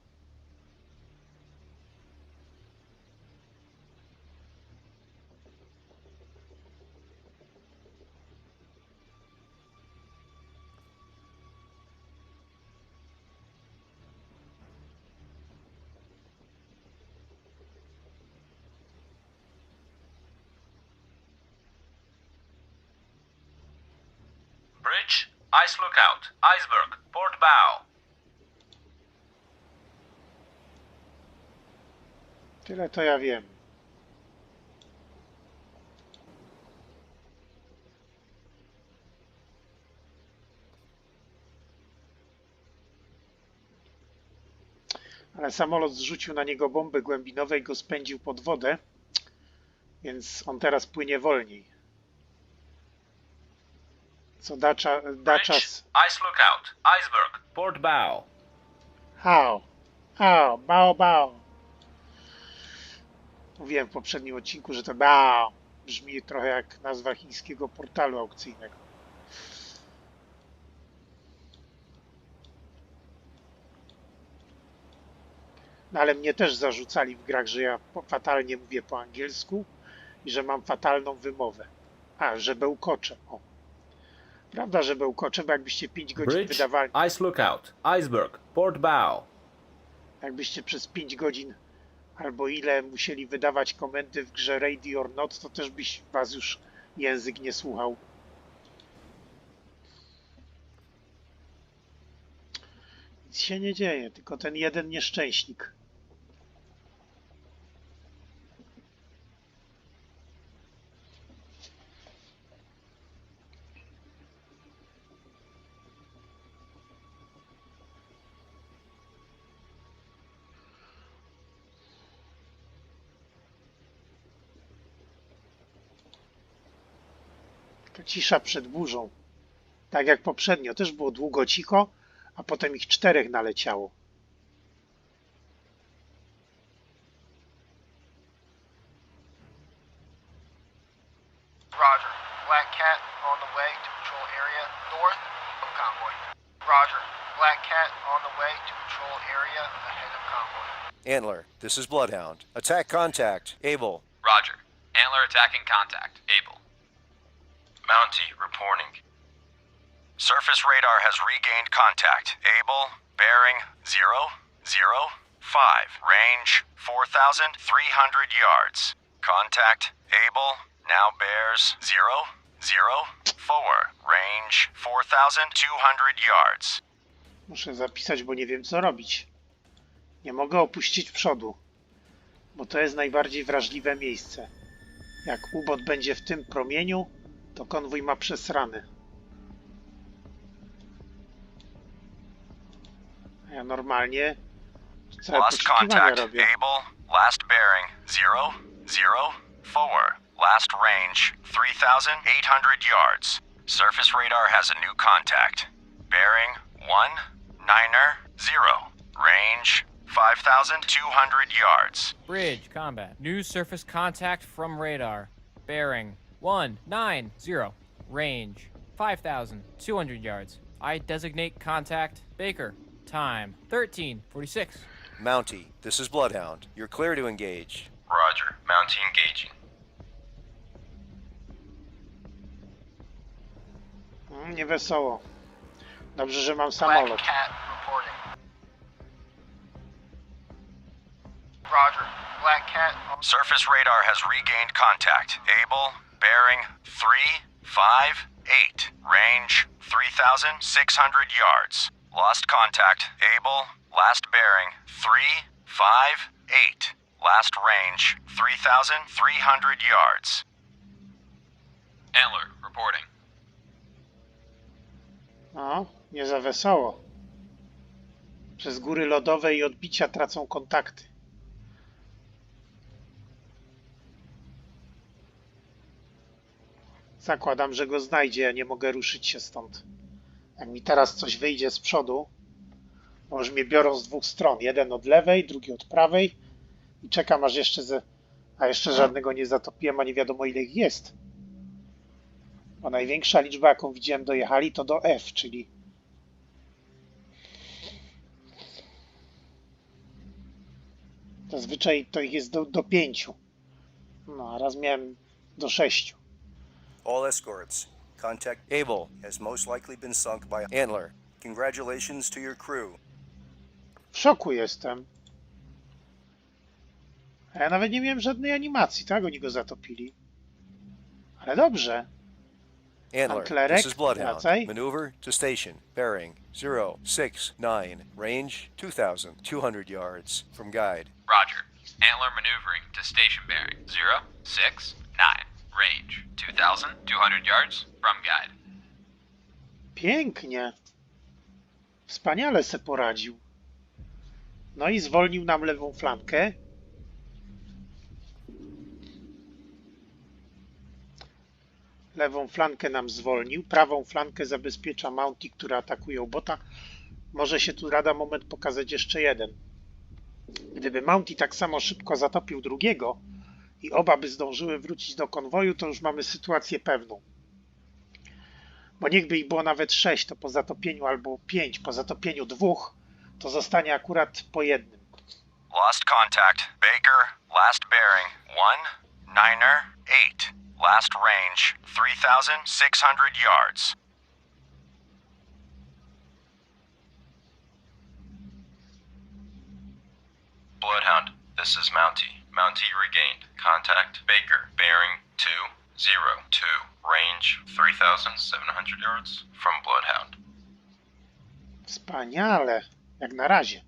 Bridge, ice lookout, iceberg, port bow. Tyle to ja wiem. Ale samolot zrzucił na niego bomby głębinowe i go spędził pod wodę, więc on teraz płynie wolniej. Co da czas... Ice lookout, iceberg, port bow. Bao. Mówiłem w poprzednim odcinku, że to bao brzmi trochę jak nazwa chińskiego portalu aukcyjnego. No ale mnie też zarzucali w grach, że ja fatalnie mówię po angielsku i że mam fatalną wymowę. Że bełkoczę. O. Prawda, że bełkoczę, bo jakbyście 5 godzin wydawali... Ice lookout, iceberg, port bow. Jakbyście przez 5 godzin albo ile musieli wydawać komendy w grze Ready or Not, to też byś was już język nie słuchał. Nic się nie dzieje, tylko ten jeden nieszczęśnik. Taka cisza przed burzą. Tak jak poprzednio, też było długo cicho, a potem ich 4 naleciało. Roger. Black Cat on the way to patrol area north of convoy. Roger. Black Cat on the way to patrol area ahead of convoy. Antler, this is Bloodhound. Attack contact. Able. Roger. Antler attacking contact. Able. Mountie reporting. Surface radar has regained contact. Able, bearing 005. Range 4,300 yards. Contact, able, now bears 004. Range 4,200 yards. Muszę zapisać, bo nie wiem co robić. Nie mogę opuścić przodu, bo to jest najbardziej wrażliwe miejsce. Jak ubot będzie w tym promieniu, to konwój ma przesrany. A ja normalnie całe Lost poszukiwania contact. robię. Able, last bearing 004. Last range 3,800 yards. Surface radar has a new contact. Bearing 190. Range 5,200 yards. Bridge, combat. New surface contact from radar. Bearing 190. Range 5,200 yards. I designate contact Baker. Time 13:46. Mountie, this is Bloodhound. You're clear to engage. Roger. Mountie engaging. Niewesoło. Dobrze, że mam Black samolot. Cat reporting. Roger. Black Cat on Surface radar has regained contact. Able, bearing 358. Range 3,600 yards. Lost contact. Able, last bearing 358. Last range 3,300 yards. Antler reporting. No, nie za wesoło. Przez góry lodowe i odbicia tracą kontakty. Zakładam, że go znajdzie, ja nie mogę ruszyć się stąd. Jak mi teraz coś wyjdzie z przodu, bo już mnie biorą z 2 stron. Jeden od lewej, drugi od prawej i czekam aż jeszcze żadnego nie zatopiłem, a nie wiadomo ile ich jest. Bo największa liczba, jaką widziałem, dojechali, to do F, czyli zazwyczaj to ich jest do 5. No, a raz miałem do 6. All escorts. Contact Able has most likely been sunk by Antler. Congratulations to your crew. W szoku jestem. A ja nawet nie miałem żadnej animacji, tak? Oni go zatopili. Ale dobrze. Antler, Antlerek, this is Bloodhound. wracaj. Maneuver to station. Bearing 069. Range 2,200 yards. From guide. Roger. Antler maneuvering to station bearing 069. Range 2,200 yards from guide. Pięknie. Wspaniale se poradził. No i zwolnił nam lewą flankę. Lewą flankę nam zwolnił. Prawą flankę zabezpiecza Mountie, które atakują bota. Może się tu lada moment pokazać jeszcze jeden. Gdyby Mountie tak samo szybko zatopił drugiego i oba by zdążyły wrócić do konwoju, to już mamy sytuację pewną. Bo niechby ich było nawet 6, to po zatopieniu albo 5, po zatopieniu 2, to zostanie akurat po jednym. Lost contact. Baker, last bearing 198. Last range 3,600 yards. Bloodhound, this is Mountie. Mountie regained. Contact Baker. Bearing 202. Range 3,700 yards from Bloodhound. Wspaniale, jak na razie.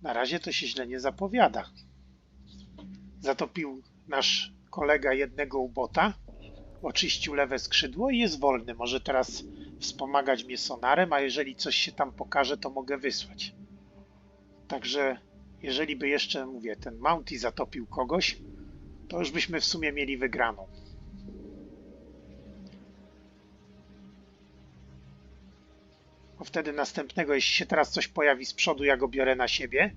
Na razie to się źle nie zapowiada. Zatopił nasz kolega jednego ubota, oczyścił lewe skrzydło i jest wolny. Może teraz wspomagać mnie sonarem, a jeżeli coś się tam pokaże, to mogę wysłać. Także jeżeli by jeszcze, mówię, ten Mountie zatopił kogoś, to już byśmy w sumie mieli wygraną. Bo wtedy następnego, jeśli się teraz coś pojawi z przodu, ja go biorę na siebie.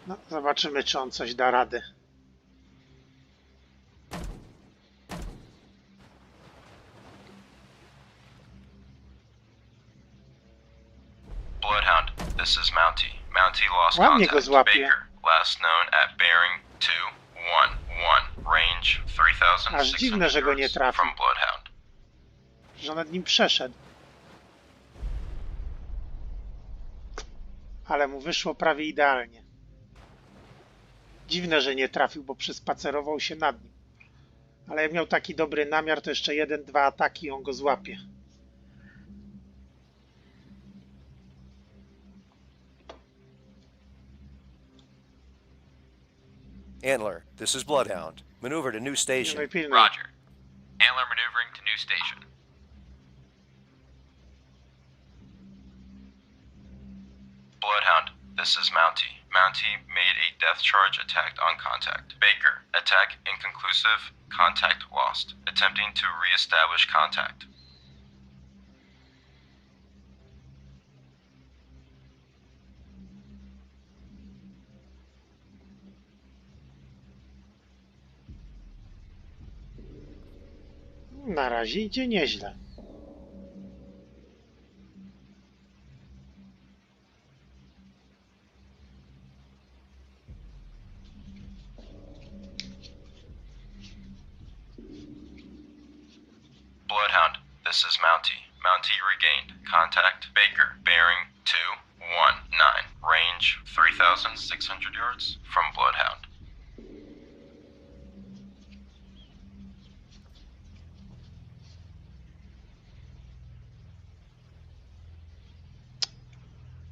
No, zobaczymy, czy on coś da radę. Bloodhound, this is Mountie. Mountie lost Ładnie go contact. złapie. Baker, last known at bearing 211, range 3600 Aż dziwne, że go nie yards trafił. from Bloodhound. Że nad nim przeszedł. Ale mu wyszło prawie idealnie. Dziwne, że nie trafił, bo przespacerował się nad nim. Ale jak miał taki dobry namiar, to jeszcze 1-2 ataki i on go złapie. Antler, this is Bloodhound. Maneuver to new station. Pilnuj, pilnuj. Roger. Antler maneuvering to new station. Bloodhound, this is Mountie. Mountie made a death charge attack on contact. Baker, attack inconclusive, contact lost. Attempting to re-establish contact. Na razie idzie nieźle. Bloodhound, this is Mountie. Mountie regained. Contact Baker, bearing 219, range 3,600 yards from Bloodhound.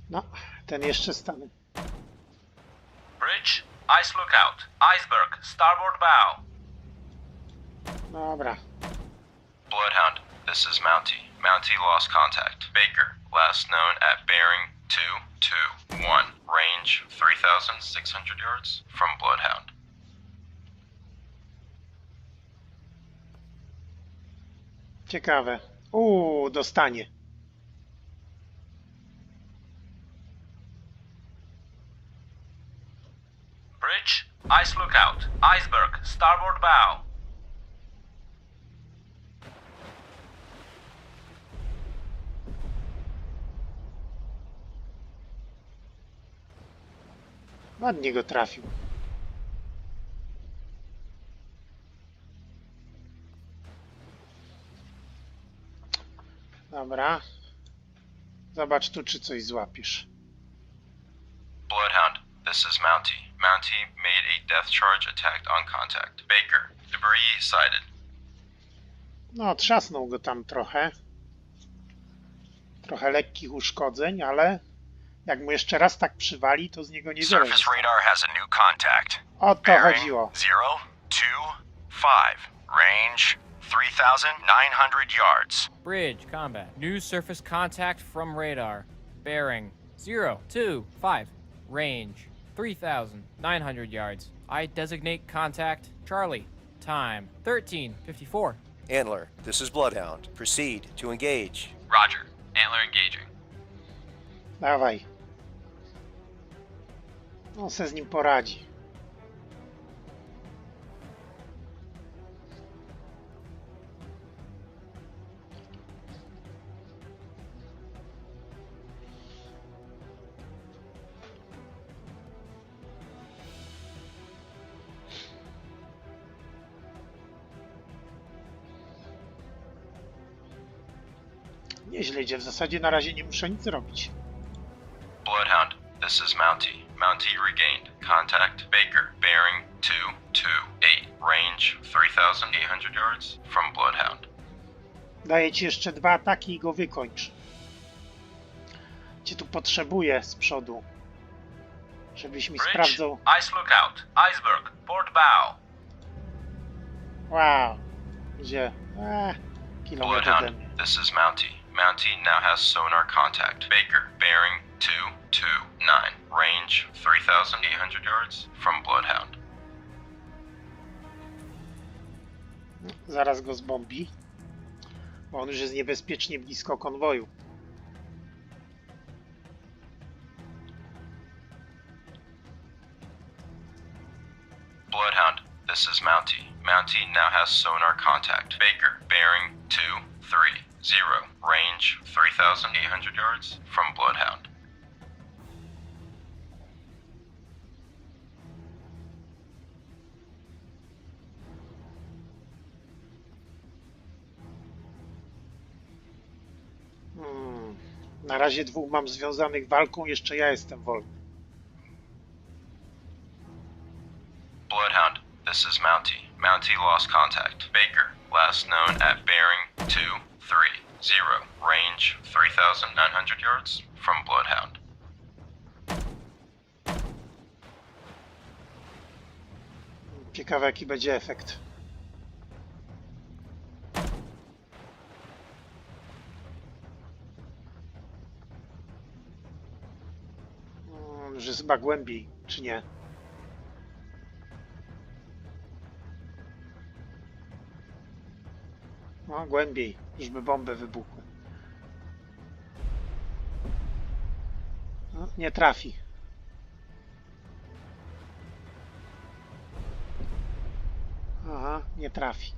No, ten jeszcze stanął. Bridge, ice lookout. Iceberg, starboard bow. Dobra. Bloodhound, this is Mountie. Mountie lost contact. Baker, last known at bearing 221, range 3,600 yards from Bloodhound. Ciekawe. Dostanie. Bridge, ice lookout. Iceberg, starboard bow. Ładnie go trafił. Dobra. Zobacz tu, czy coś złapiesz. Bloodhound, this is Mountie. Mountie made a death charge attack on contact. Baker, debris sighted. No, trzasnął go tam trochę. Trochę lekkich uszkodzeń, ale jak mu jeszcze raz tak przywali, to z niego nie wiele. Surface radar has a new contact. O to Bearing chodziło. 025. Range 3,900 yards. Bridge, combat. New surface contact from radar. Bearing 025. Range 3,900 yards. I designate contact Charlie. Time 13:54. Antler, this is Bloodhound. Proceed to engage. Roger. Antler engaging. Dawaj. On se z nim poradzi. Nieźle idzie, w zasadzie na razie nie muszę nic robić. Bloodhound, this is Mountie. Mountie regained. Contact Baker. Bearing 228. Range 3,800 yards from Bloodhound. Daję ci jeszcze 2 ataki i go wykończ. Cię tu potrzebuję z przodu. Żebyś mi sprawdzał. Ice lookout. Iceberg. Port bow. Wow. Gdzie? Kilometr ode Bloodhound, mnie. this is Mountie. Mountie now has sonar contact. Baker. Bearing 229. Range 3,800 yards from Bloodhound. Zaraz go zbombi. Bo on już jest niebezpiecznie blisko konwoju. Bloodhound, this is Mountie. Mountie now has sonar contact. Baker, bearing 230. Range 3,800 yards from Bloodhound. Na razie 2 mam związanych walką, jeszcze ja jestem wolny. Bloodhound, this is Mountie. Mountie lost contact. Baker, last known at bearing 230. Range 3,900 yards from Bloodhound. Ciekawe jaki będzie efekt. Już jest chyba głębiej, czy nie? No, głębiej, już by bomby wybuchły. No, nie trafi. Aha, nie trafi.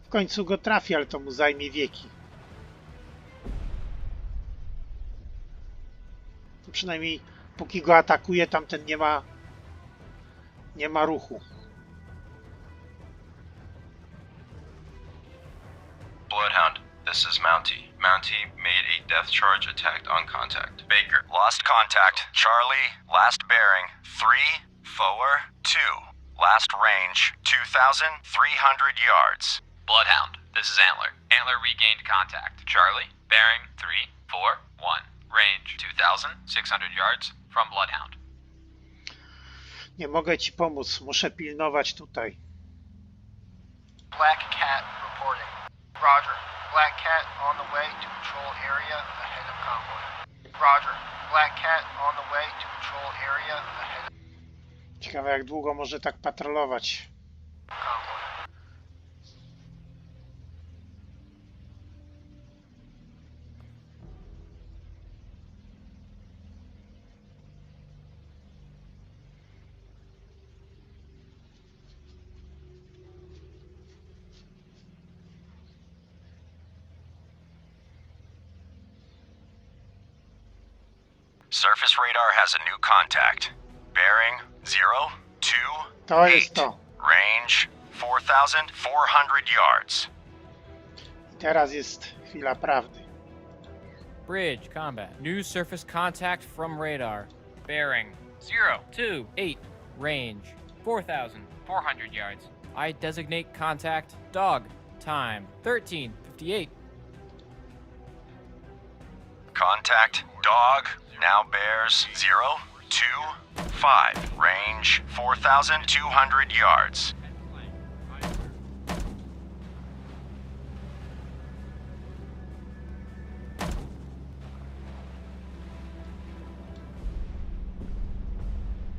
W końcu go trafi, ale to mu zajmie wieki. To przynajmniej póki go atakuje, tamten nie ma ruchu. Bloodhound, this is Mountie. Mountie made a death charge attack on contact. Baker, Lost contact. Charlie, last bearing 342. Last range 2,300 yards. Bloodhound, this is Antler. Antler regained contact. Charlie, bearing 341. Range 2,600 yards from Bloodhound. Nie mogę ci pomóc, muszę pilnować tutaj. Black Cat reporting. Roger. Black Cat on the way to patrol area ahead of convoy. Roger. Black Cat on the way to patrol area ahead of Ciekawe jak długo może tak patrolować. convoy. Surface radar has a new contact. Bearing 028. To jest to. Range 4,400 yards. I teraz jest chwila prawdy. Bridge, combat. New surface contact from radar. Bearing 028. Range 4,400 yards. I designate contact dog. Time 13:58. Contact dog now bears 025. Range 4,200 yards.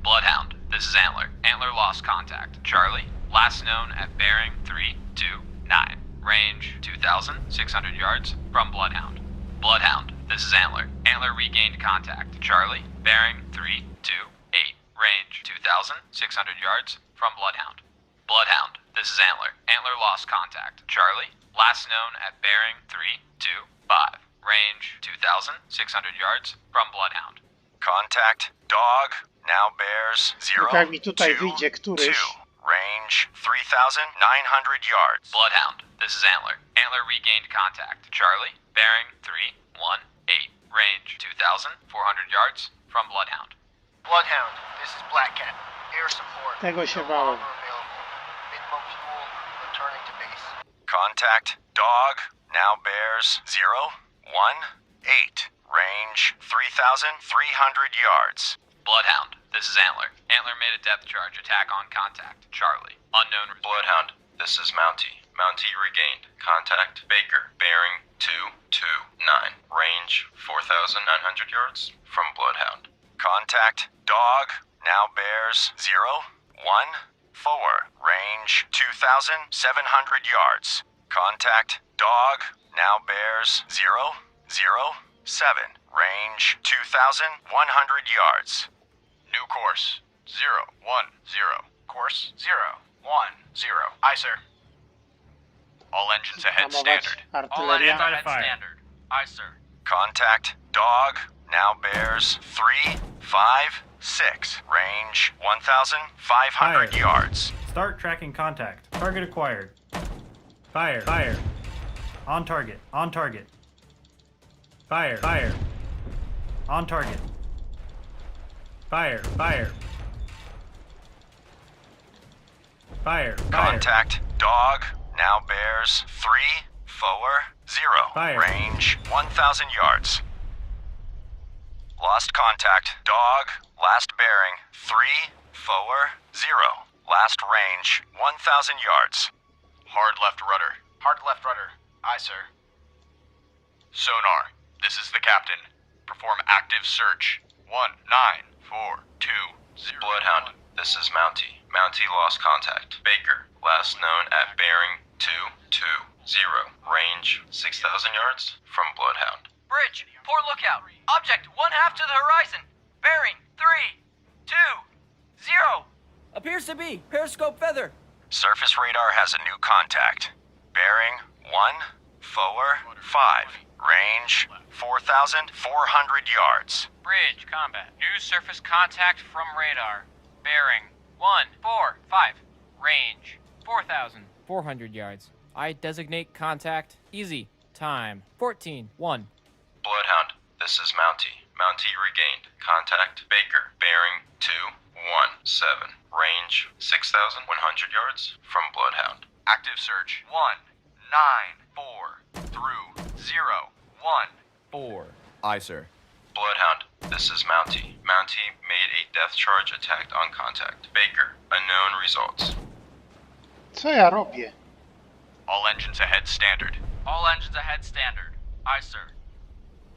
Bloodhound, this is Antler. Antler lost contact. Charlie, last known at bearing 329. Range 2,600 yards from Bloodhound. Bloodhound, this is Antler. Antler regained contact. Charlie, bearing 328. Range 2,600 yards from Bloodhound. Bloodhound, this is Antler. Antler lost contact. Charlie, last known at bearing 325. Range 2,600 yards from Bloodhound. Contact dog now bears Tylko jak mi tutaj wyjdzie 022. któryś. Range 3,900 yards. Bloodhound, this is Antler. Antler regained contact. Charlie, Bearing 318. Range 2,400 yards from Bloodhound. Bloodhound, this is Black Cat. Air support. Tego się no bałem. longer available. Minimum fuel. Returning to base. Contact dog now bears 018. Range 3,300 yards. Bloodhound, this is Antler. Antler made a depth charge attack on contact. Charlie. Unknown. Bloodhound, this is Mountie. Mountie regained. Contact Baker. Bearing 229. Range 4,900 yards from Bloodhound. Contact dog now bears 014. Range 2,700 yards. Contact dog now bears 007. Range 2,100 yards. New course 010. Course 010. Aye, sir. All engines ahead Hamować standard. artyleria. By the fire. standard. Aye, sir. Contact dog now bears 356. Range 1,500 Fire. yards. Start tracking contact. Target acquired. Fire. Fire. On target. On target. Fire. Fire. On target. Fire. Fire. Fire. Fire. Contact dog now bears 340. Fire. Range 1,000 yards. Lost contact dog. Last bearing 340. Last range 1,000 yards. Hard left rudder. Hard left rudder. Aye, sir. Sonar, this is the captain. Perform active search. 19420. Bloodhound, this is Mountie. Mountie lost contact. Baker, last known at bearing 220. Range 6,000 yards from Bloodhound. Bridge, poor lookout. Object 1/2 to the horizon. Bearing 320. Appears to be periscope feather. Surface radar has a new contact. Bearing 145. Range 4,400 yards. Bridge, combat. New surface contact from radar. Bearing 145. Range 4,400 yards. I designate contact. Easy. Time 14-1. Bloodhound, this is Mountie. Mountie regained. Contact Baker. Bearing 217. Range 6,100 yards from Bloodhound. Active search. 194 through 014. Aye, sir. Bloodhound, this is Mountie. Mountie made a depth charge attack on contact. Baker, unknown results. Co ja robię? All engines ahead standard. All engines ahead standard. Aye, sir.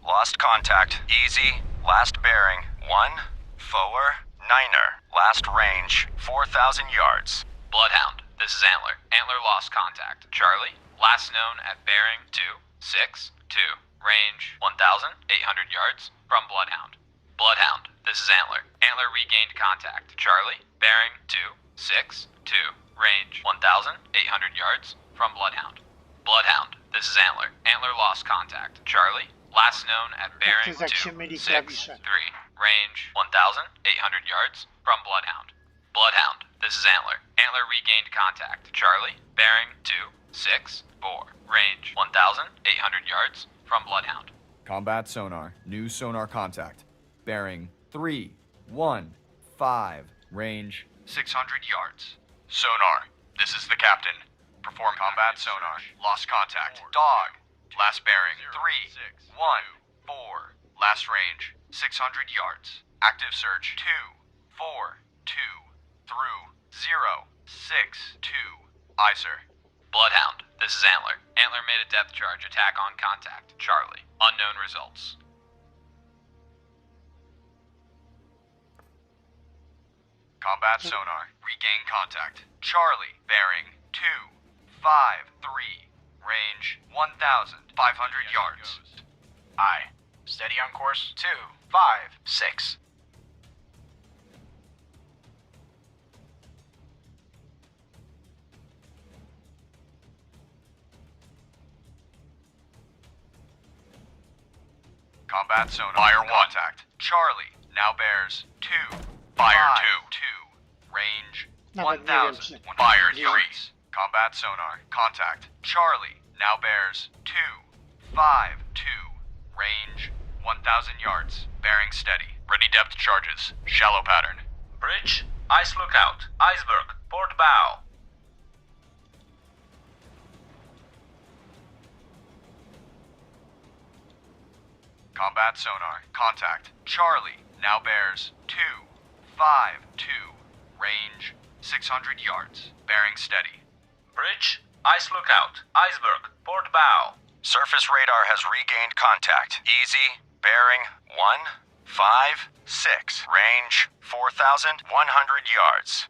Lost contact. Easy. Last bearing 149. Last range 4,000 yards. Bloodhound, this is Antler. Antler lost contact. Charlie, last known at bearing 262. Range 1,800 yards from Bloodhound. Bloodhound, this is Antler. Antler regained contact. Charlie, bearing 262. Range 1,800 yards from Bloodhound. Bloodhound, this is Antler. Antler lost contact. Charlie, last known at bearing To jest jak się myli klawisze. 263. Range 1,800 yards from Bloodhound. Bloodhound, this is Antler. Antler regained contact. Charlie, bearing 264. Range 1,800 yards from Bloodhound. Combat sonar. New sonar contact. Bearing 315. Range 600 yards. Sonar, this is the captain. Perform combat sonar. Lost contact. Dog. Last bearing 314. Last range 600 yards. Active search 242 through 062. Aye, sir. Bloodhound, this is Antler. Antler made a depth charge attack on contact. Charlie, unknown results. Combat sonar. Regain contact. Charlie, bearing 253. Range 1,500 yards. Aye. Steady on course 256. Combat sonar. Fire 1. Contact. Charlie now bears 2. Fire 2. Range Nawet nie wiem, 1,000. czy... Fire nie. 3. Combat sonar. Contact. Charlie now bears 5-2. Range 1,000 yards. Bearing steady. Ready depth charges. Shallow pattern. Bridge, ice lookout. Iceberg, port bow. Combat sonar. Contact. Charlie. Now bears 2-5-2. Range 600 yards. Bearing steady. Bridge, ice lookout. Iceberg, port bow. Surface radar has regained contact. Easy, bearing 1-5-6. Range 4,100 yards.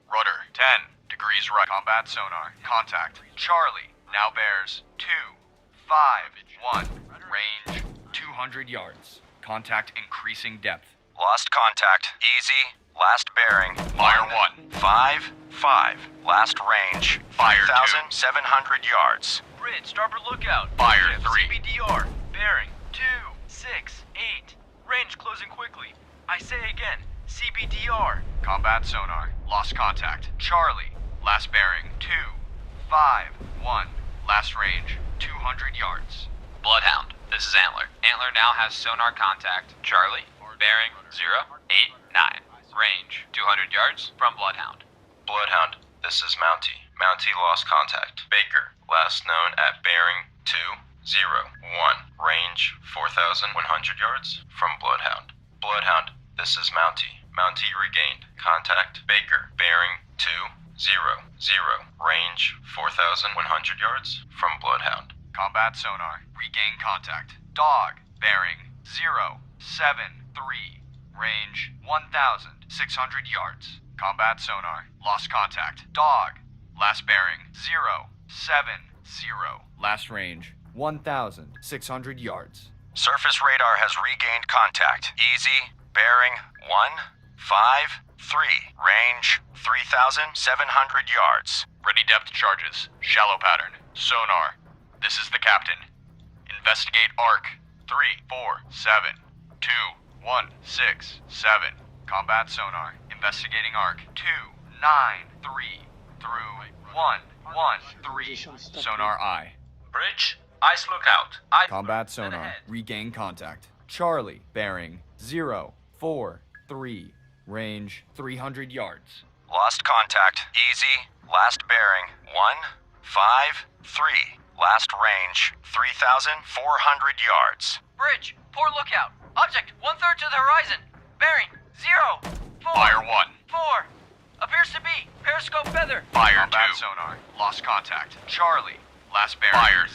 Rudder 10 degrees right. Combat sonar. Contact. Charlie. Now bears 2-5-1. Range 200 yards. Contact increasing depth. Lost contact. Easy. Last bearing. Fire 1. 5-5. Last range. Fire 5,700 yards. Bridge, starboard lookout. Fire 3. CBDR. Bearing 2-6-8. Range closing quickly. I say again, CBDR. Combat sonar. Lost contact. Charlie. Last bearing 2-5-1. Last range 200 yards. Bloodhound, this is Antler. Antler now has sonar contact. Charlie, bearing 089. Range 200 yards from Bloodhound. Bloodhound, this is Mountie. Mountie lost contact. Baker, last known at bearing 201. Range 4,100 yards from Bloodhound. Bloodhound, this is Mountie. Mountie regained contact. Baker, bearing 200. Range 4,100 yards from Bloodhound. Combat sonar. Regain contact. Dog. Bearing 073. Range 1,600 yards. Combat sonar. Lost contact. Dog. Last bearing 070. Last range 1,600 yards. Surface radar has regained contact. Easy, bearing 1-5-3. Range 3,700 yards. Ready depth charges. Shallow pattern. Sonar. This is the captain. Investigate arc. 347-2-1-6-7. Combat sonar. Investigating arc. 293 through 113. Sonar I. Bridge, ice lookout. Combat sonar. Regain contact. Charlie, bearing 043. Range 300 yards. Lost contact. Easy. Last bearing 1-5-3. Last range 3,400 yards. Bridge, port lookout. Object 1/3 to the horizon. Bearing 0-4. Fire 1. 4. Appears to be periscope feather. Fire Combat 2. Sonar. Lost contact. Charlie. Last bearing. Fire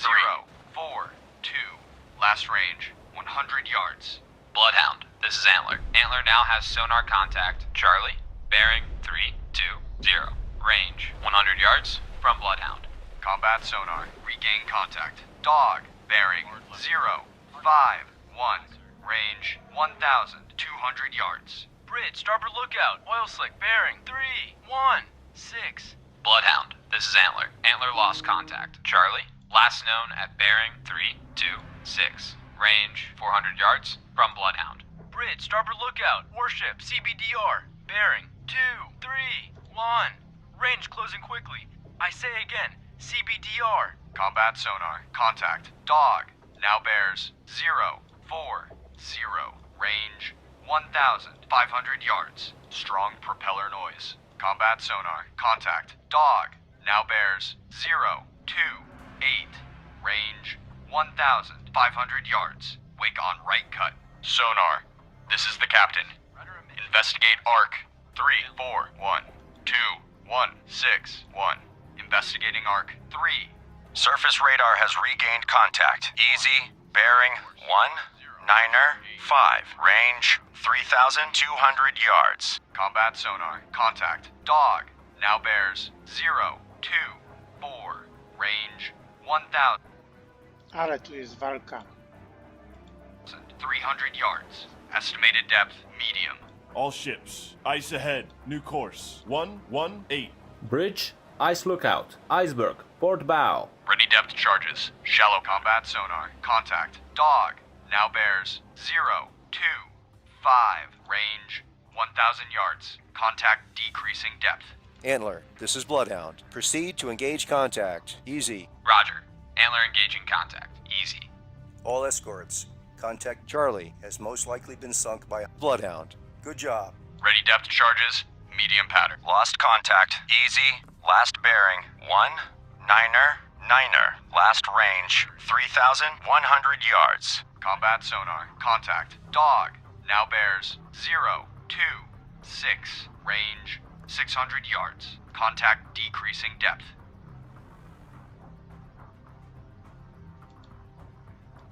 0-4-2. Last range 100 yards. Bloodhound, this is Antler. Antler now has sonar contact. Charlie, bearing 320. Range 100 yards from Bloodhound. Combat sonar. Regain contact. Dog. Bearing 051. Range 1,200 yards. Bridge, starboard lookout. Oil slick. Bearing 316. Bloodhound, this is Antler. Antler lost contact. Charlie, last known at bearing 326. Range 400 yards from Bloodhound. Bridge, starboard lookout. Warship, CBDR. Bearing 231. Range closing quickly. I say again, CBDR. Combat sonar. Contact. Dog. Now bears 040. Range 1,500 yards. Strong propeller noise. Combat sonar. Contact. Dog. Now bears 028. Range 1,500 yards. Wake on right cut. Sonar. This is the captain. Investigate arc. 341-2-1-6-1. Investigating arc. 3. Surface radar has regained contact. Easy, bearing 1-9-5. Range 3,200 yards. Combat sonar. Contact. Dog. Now bears 024. Range 1,000. Ale tu jest walka. 300 yards. Estimated depth, medium. All ships, ice ahead, new course, 118. Bridge, ice lookout. Iceberg, port bow. Ready depth charges. Shallow combat sonar. Contact. Dog. Now bears 025. Range 1,000 yards. Contact decreasing depth. Antler, this is Bloodhound. Proceed to engage contact. Easy. Roger. Antler engaging contact. Easy. All escorts, contact Charlie has most likely been sunk by a bloodhound. Good job. Ready depth charges. Medium pattern. Lost contact. Easy. Last bearing. 1-9er. Last range. 3,100 yards. Combat sonar. Contact. Dog. Now bears 0-2-6. Range 600 yards. Contact decreasing depth.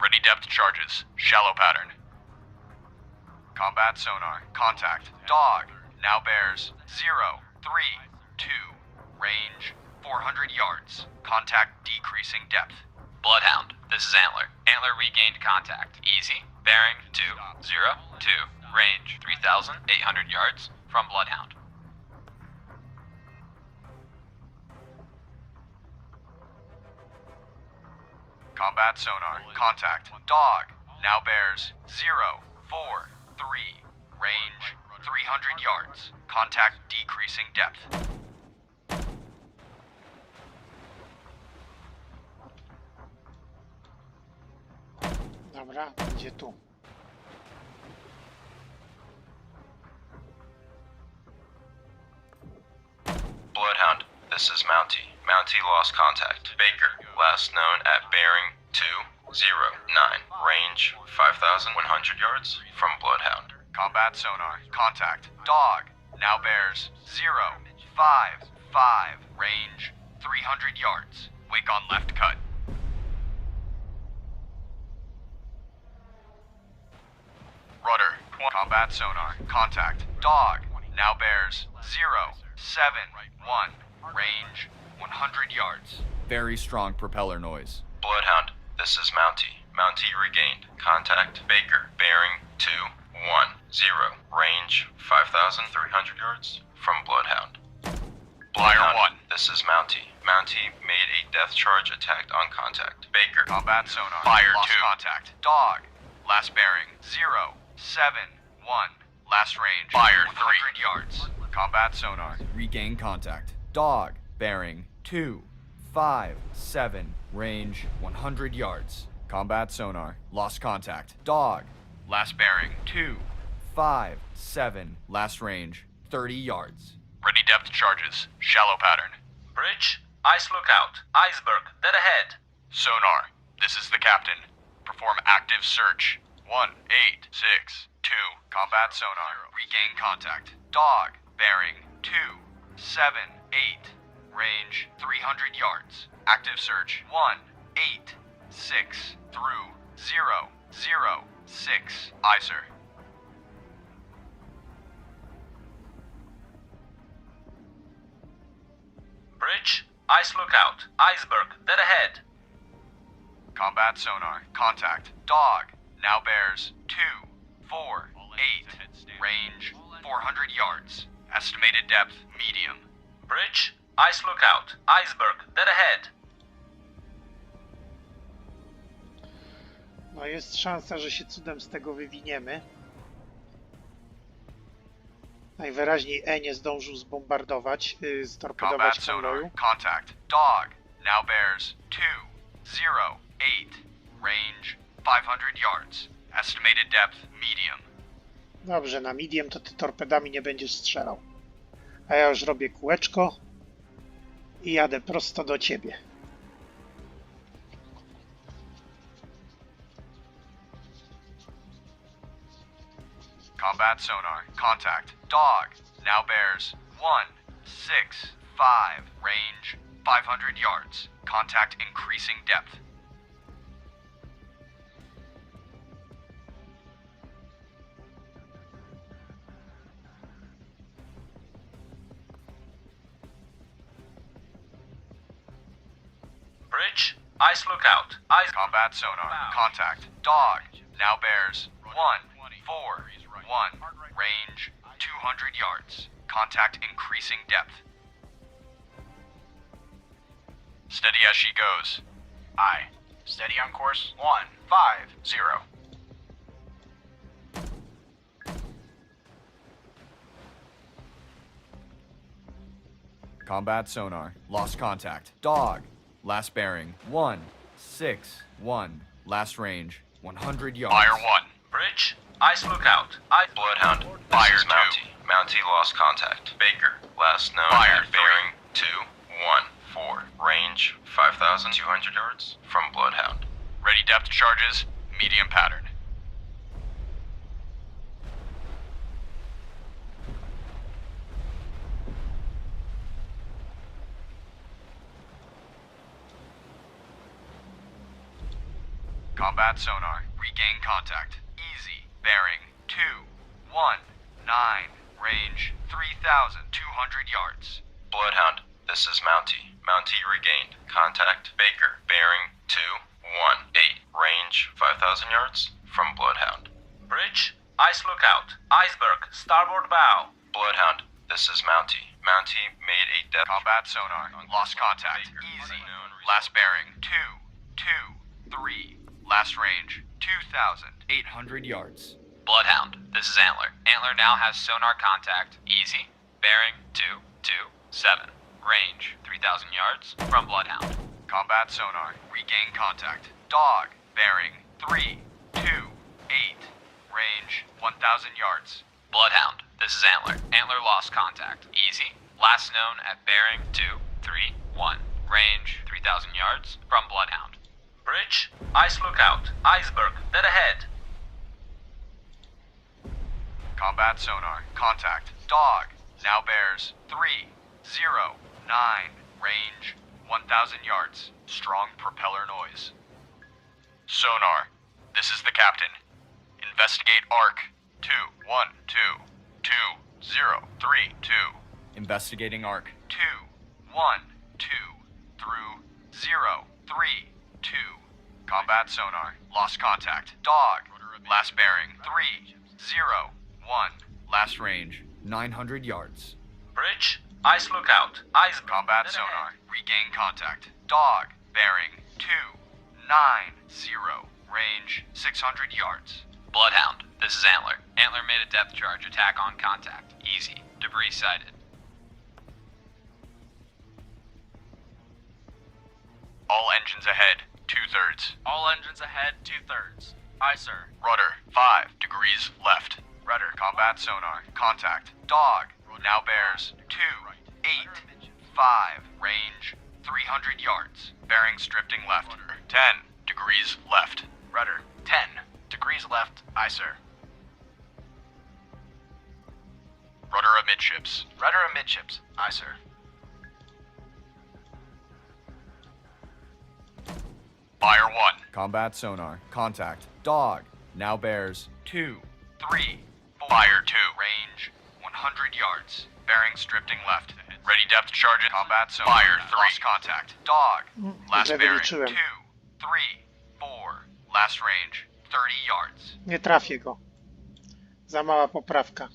Ready depth charges. Shallow pattern. Combat sonar. Contact. Dog. Now bears 0-3-2. Range 400 yards. Contact decreasing depth. Bloodhound, this is Antler. Antler regained contact. Easy. Bearing 2-0-2. Range 3,800 yards from Bloodhound. Combat sonar. Contact. Dog. Now bears 0-4-3. Range 300 yards. Contact decreasing depth. Dobra, będzie tu. Bloodhound, this is Mountie. Mountie lost contact. Baker, last known at bearing 209. Range 5,100 yards from Bloodhound. Combat sonar. Contact. Dog. Now bears 0-5-5. Range 300 yards. Wake on left cut. Rudder. Combat sonar. Contact. Dog. Now bears 0-7-1. Range 100 yards. Very strong propeller noise. Bloodhound, this is Mountie. Mountie regained. Contact Baker. Bearing 210. Range 5,300 yards from Bloodhound. Blyer 1. This is Mountie. Mountie made a death charge attack on contact. Baker. Combat sonar. Fire 2. Contact. Dog. Last bearing 0-7-1. Last range. Fire 300 yards. Combat sonar. Regain contact. Dog. Bearing 2-5-7. Range 100 yards. Combat sonar. Lost contact. Dog. Last bearing 2-5-7. Last range 30 yards. Ready depth charges. Shallow pattern. Bridge, ice lookout. Iceberg, dead ahead. Sonar. This is the captain. Perform active search. 1-8-6-2. Combat sonar. Regain contact. Dog. Bearing 2-7-8. Range 300 yards. Active search. 1-8-6 through 0-0-6. Aye, sir. Bridge, ice lookout. Iceberg, dead ahead. Combat sonar. Contact. Dog. Now bears 2-4-8. Range 400 yards. Estimated depth medium. Bridge, ice lookout. Iceberg, dead ahead. No jest szansa, że się cudem z tego wywiniemy. Najwyraźniej E nie zdążył zbombardować, storpedować konwoju. Contact. Dog. Now bears 2-0-8. Range 500 yards. Estimated depth medium. Dobrze, na medium to ty torpedami nie będziesz strzelał. A ja już robię kółeczko i jadę prosto do ciebie. Combat sonar. Contact. Dog. Now bears 1-6-5. Range 500 yards. Contact increasing depth. Bridge, ice lookout. Ice. Combat sonar. Contact. Dog. Now bears 1-4-1. Range 200 yards. Contact increasing depth. Steady as she goes. Aye. Steady on course 1-5-0. Combat sonar. Lost contact. Dog. Last bearing 1-7-1. 3-6-1. Last range 100 yards. Fire 1. Bridge. Ice lookout. Bloodhound. Fire 2. Mountie lost contact. Baker. Last known at bearing 214. Range 5,200 yards from Bloodhound. Ready depth charges. Medium pattern. Combat sonar. Regain contact. Easy. Bearing 219. Range 3,200 yards. Bloodhound, this is Mountie. Mountie regained. Contact Baker. Bearing 218. Range 5,000 yards from Bloodhound. Bridge. Ice lookout. Iceberg. Starboard bow. Bloodhound, this is Mountie. Mountie made a depth. Combat sonar. Lost contact. Easy. Last bearing 223. Last range 2,800 yards. Bloodhound, this is Antler. Antler now has sonar contact. Easy. Bearing 227. Range 3,000 yards from Bloodhound. Combat sonar. Regain contact. Dog. Bearing 328. Range 1,000 yards. Bloodhound, this is Antler. Antler lost contact. Easy. Last known at bearing 231. Range 3,000 yards from Bloodhound. Bridge. Ice lookout. Iceberg. Dead ahead. Combat sonar. Contact. Dog. Now bears 309. Range 1,000 yards. Strong propeller noise. Sonar. This is the captain. Investigate arc 212 2032. Investigating arc. 212 through 032. Combat sonar. Lost contact. Dog. Last bearing 301. Last range 900 yards. Bridge. Ice lookout. Ice. Combat sonar. Regain contact. Dog. Bearing 290. Range 600 yards. Bloodhound, this is Antler. Antler made a depth charge attack on contact. Easy. Debris sighted. All engines ahead. 2/3. All engines ahead, 2/3. Aye, sir. Rudder 5 degrees left. Rudder. Combat sonar. Contact. Dog. Now bears 285. Range 300 yards. Bearings drifting left. 10 degrees left. Rudder 10 degrees left. Aye, sir. Rudder amidships. Rudder amidships. Aye, sir. Fire 1. Combat sonar. Contact. Dog. Now bears 2, 3, 4. Fire 2. Range 100 yards. Bearings drifting left. Ready depth charges. Combat sonar. Fire 3. Lost contact. Dog. Last Źle bearing. wyliczyłem. 2, 3, 4. Last range 30 yards. Nie trafię go. Za mała poprawka.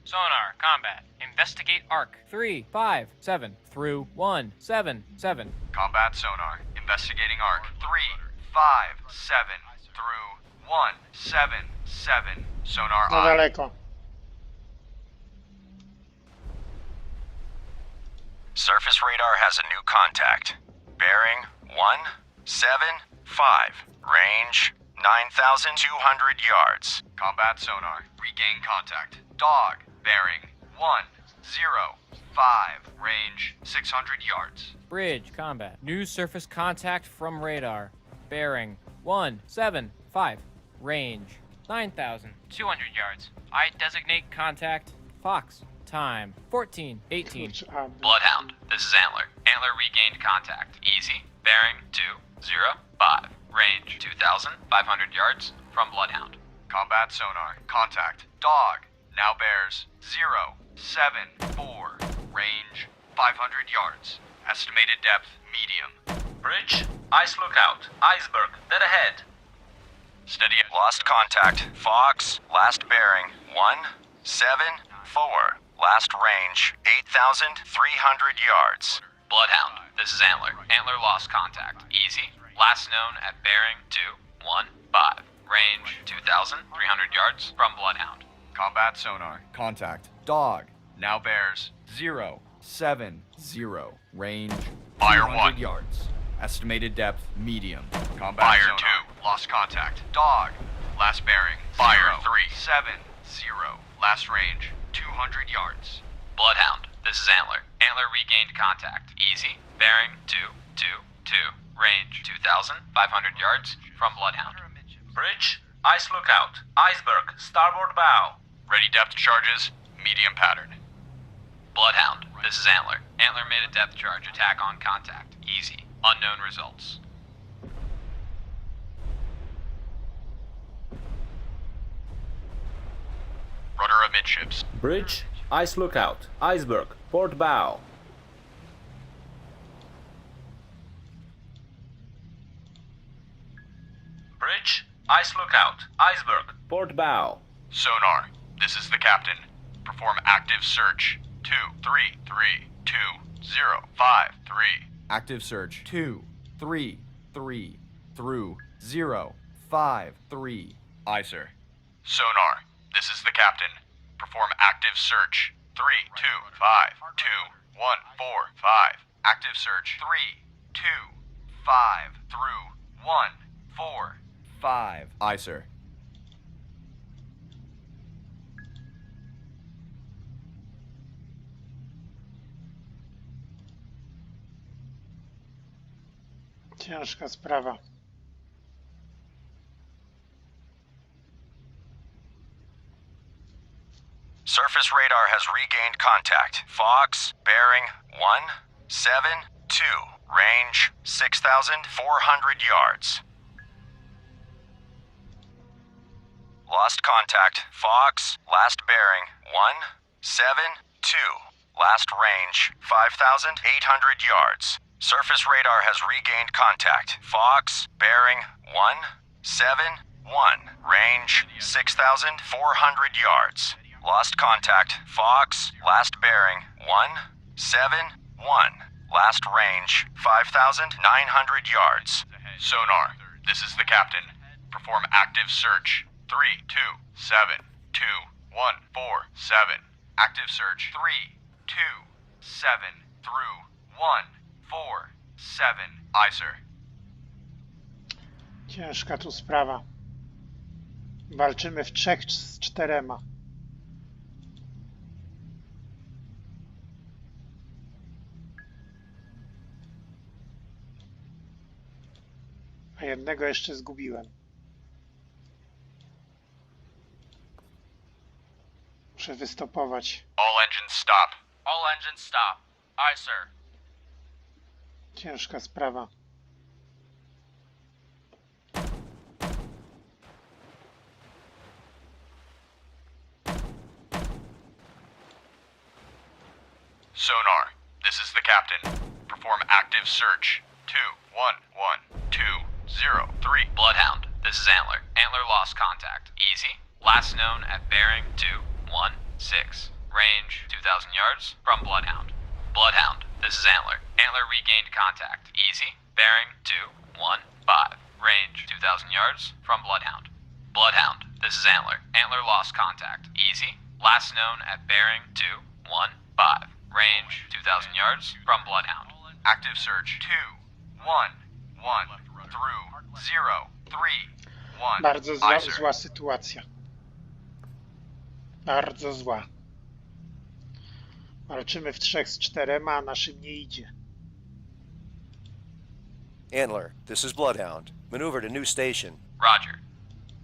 Sonar, combat. Investigate arc. 357 through 177. Combat sonar. Investigating arc. 357 through 177. Sonar Za eye. daleko. Surface radar has a new contact. Bearing 175. Range 9,200 yards. Combat sonar. Regain contact. Dog. Bearing 105. Range 600 yards. Bridge, combat. New surface contact from radar. Bearing 175. Range 9,200 yards. I designate contact Fox. Time 14:18. Bloodhound, this is Antler. Antler regained contact. Easy. Bearing 205. Range 2,500 yards from Bloodhound. Combat sonar. Contact. Dog. Now bears 074. Range 500 yards. Estimated depth medium. Bridge. Ice lookout. Iceberg. Dead ahead. Steady. Lost contact. Fox. Last bearing 174. Last range 8,300 yards. Bloodhound, this is Antler. Antler lost contact. Easy. Last known at bearing 215. Range 2,300 yards from Bloodhound. Combat sonar. Contact. Dog. Now bears 0 470. Range Fire 200 1. yards. Estimated depth medium. Combat Fire sonar. 2. Lost contact. Dog. Last bearing. Fire 370. Last range 200 yards. Bloodhound, this is Antler. Antler regained contact. Easy. Bearing 222. Range 2,500 yards from Bloodhound. Bridge, ice lookout. Iceberg, starboard bow. Ready depth charges. Medium pattern. Bloodhound, this is Antler. Antler made a depth charge. Attack on contact. Easy. Unknown results. Rudder amidships. Bridge, ice lookout. Iceberg, port bow. Bridge, ice lookout. Iceberg, port bow. Sonar, this is the captain. Perform active search. 2332053. Active search 233 through 053. Aye, sir. Sonar, this is the captain. Perform active search. 3252145. Active search. 325 through 145. Aye, sir. Ciężka sprawa. Surface radar has regained contact. Fox, bearing 172. Range 6,400 yards. Lost contact. Fox, last bearing 172. Last range 5,800 yards. Surface radar has regained contact. Fox, bearing 171. Range 6,400 yards. Lost contact. Fox, last bearing 171. Last range 5,900 yards. Sonar, this is the captain. Perform active search. 3272147. Active search. 327 through 147. Aye, sir. Ciężka tu sprawa. Walczymy w 3 z 4. A jednego jeszcze zgubiłem. Muszę wystopować. All engines stop. All engines stop. Aye, sir. Ciężka sprawa. Sonar, this is the captain. Perform active search. 211203. Bloodhound, this is Antler. Antler lost contact. Easy. Last known at bearing 216. Range 2,000 yards from Bloodhound. Bloodhound, this is Antler. Antler regained contact. Easy. Bearing 215. Range 2,000 yards from Bloodhound. Bloodhound, this is Antler. Antler lost contact. Easy. Last known at bearing 215. Range 2,000 yards from Bloodhound. Active search. 211 through 031. Bardzo Aye, sir. zła sytuacja. Bardzo zła. Walczymy w 3 z 4, a naszym nie idzie. Antler, this is Bloodhound. Maneuver to new station. Roger.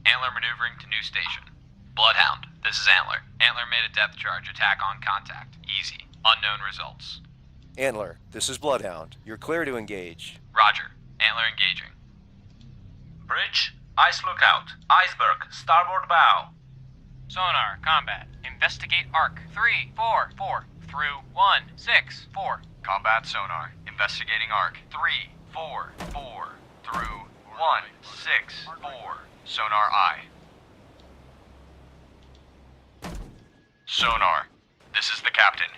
Antler maneuvering to new station. Bloodhound, this is Antler. Antler made a depth charge. Attack on contact. Easy. Unknown results. Antler, this is Bloodhound. You're clear to engage. Roger. Antler engaging. Bridge, ice lookout. Iceberg, starboard bow. Sonar, combat. Investigate arc. 344 through 164. Combat sonar. Investigating arc. 344 through 164. Sonar I. Sonar, this is the captain.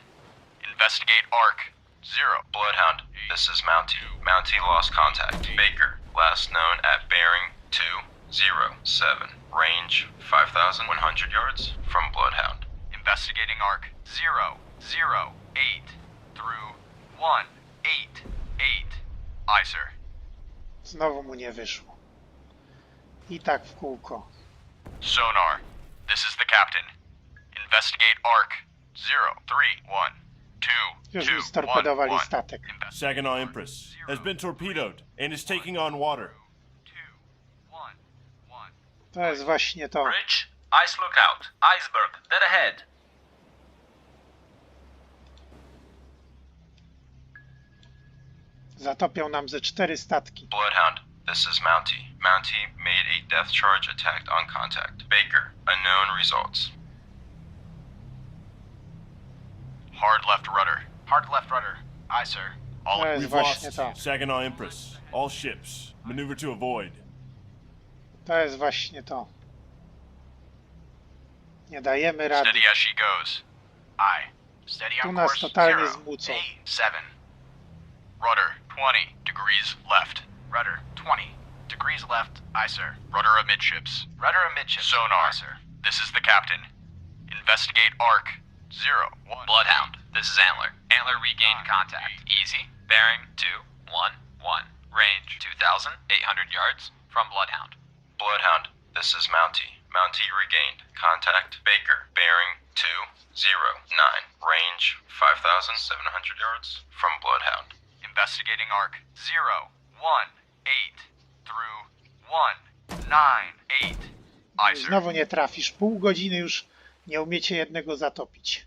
Investigate arc. 0. Bloodhound, this is Mountie. Mountie lost contact. Baker, last known at bearing 207. Range 5,100 yards from Bloodhound. Investigating arc. 008. through 188. Aye, sir. Znowu mu nie wyszło. I tak w kółko. Sonar, this is the captain. Investigate ARC 0312. Już mi storpedowali statek. Saginaw Empress has been torpedoed and is taking on water. To jest właśnie to. Bridge, ice lookout. Iceberg, dead ahead. Zatopią nam ze 4 statki. Bloodhound, this is Mountie. Mountie made a death charge attack on contact. Baker, unknown results. Hard left rudder. Hard left rudder. Aye, sir. To jest We've właśnie lost to. Saginaw Empress. All ships, maneuver to avoid. To jest właśnie to. Nie dajemy rady. Steady as she goes. Aye. Steady Tu on nas course totalnie zmucą. 087. Rudder 20 degrees left. Rudder 20 degrees left. Aye, sir. Rudder amidships. Rudder amidships. Sonar. Aye, sir. This is the captain. Investigate ARC 01. Bloodhound, this is Antler. Antler regained contact. Easy. Bearing 211. Range 2,800 yards from Bloodhound. Bloodhound, this is Mountie. Mountie regained. Contact Baker. Bearing 209. Range 5,700 yards from Bloodhound. Investigating ARC 018 through 198. Aye, sir. Znowu nie trafisz. Pół godziny już nie umiecie jednego zatopić.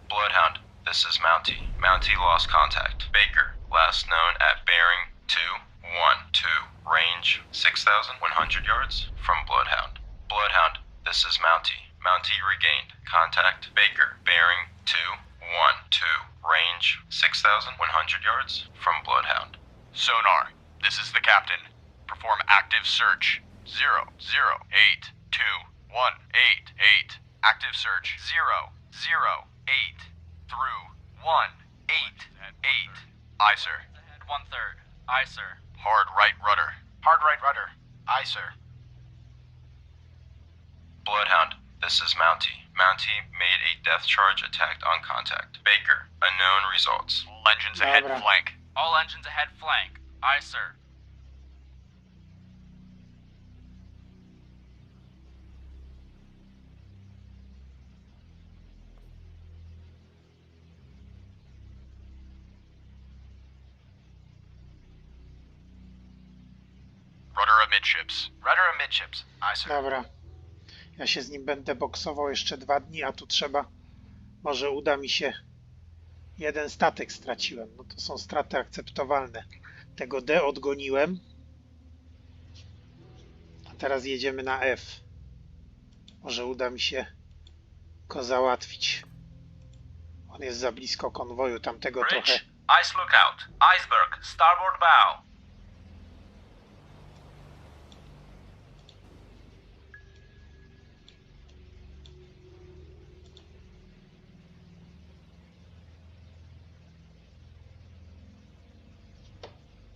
Bloodhound, this is Mountie. Mountie lost contact. Baker, last known at bearing 212. Range 6,100 yards from Bloodhound. Bloodhound, this is Mountie. Mountie regained. Contact Baker, bearing 212. Range 6,100 yards from Bloodhound. Sonar, this is the captain. Perform active search 0082188. Active search 008 through 188. Aye, sir. 1/3. Aye, sir. Hard right rudder. Hard right rudder. Aye, sir. Bloodhound, this is Mountie. Mountie made a death charge attack on contact. Baker, unknown results. All engines ahead Dobra. flank. All engines ahead flank. Aye, sir. Rudder amidships. Rudder amidships. Aye, sir. Dobra. Ja się z nim będę boksował jeszcze 2 dni, a tu trzeba... Może uda mi się... Jeden statek straciłem. No to są straty akceptowalne. Tego D odgoniłem. A teraz jedziemy na F. Może uda mi się go załatwić. On jest za blisko konwoju. Tamtego trochę... Bridge, ice lookout. Iceberg, starboard bow.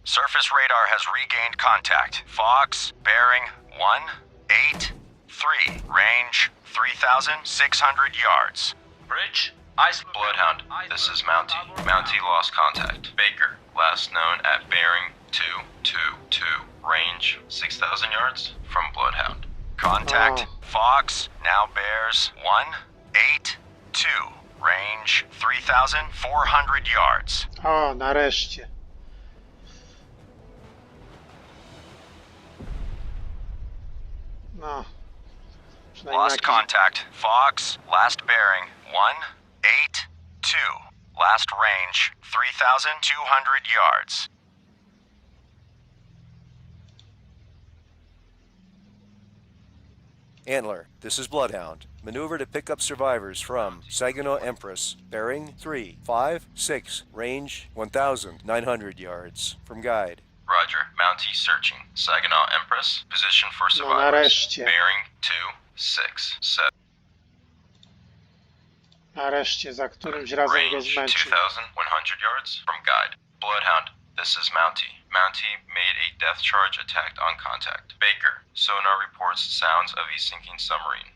Surface radar has regained contact. Fox, bearing 183. Range 3,600 yards. Bridge, ice lookout. Bloodhound, this is Mountie. Mountie lost contact. Baker, last known at bearing 222. Range 6,000 yards from Bloodhound. Contact. Oh. Fox now bears 182. Range 3,400 yards. O, nareszcie. No. Przynajmniej Lost jakiś... contact. Fox, last bearing 182. Last range 3,200 yards. Antler, this is Bloodhound. Maneuver to pick up survivors from Saginaw Empress, bearing 356, range 1,900 yards. From guide. Roger, Mountie searching. Saginaw Empress, position for No survivors. nareszcie. Bearing 267. Nareszcie, za którymś razem go Range zmęczył. 2,100 yards from guide. Bloodhound, this is Mountie. Mountie made a death charge attack on contact. Baker, sonar reports sounds of a sinking submarine.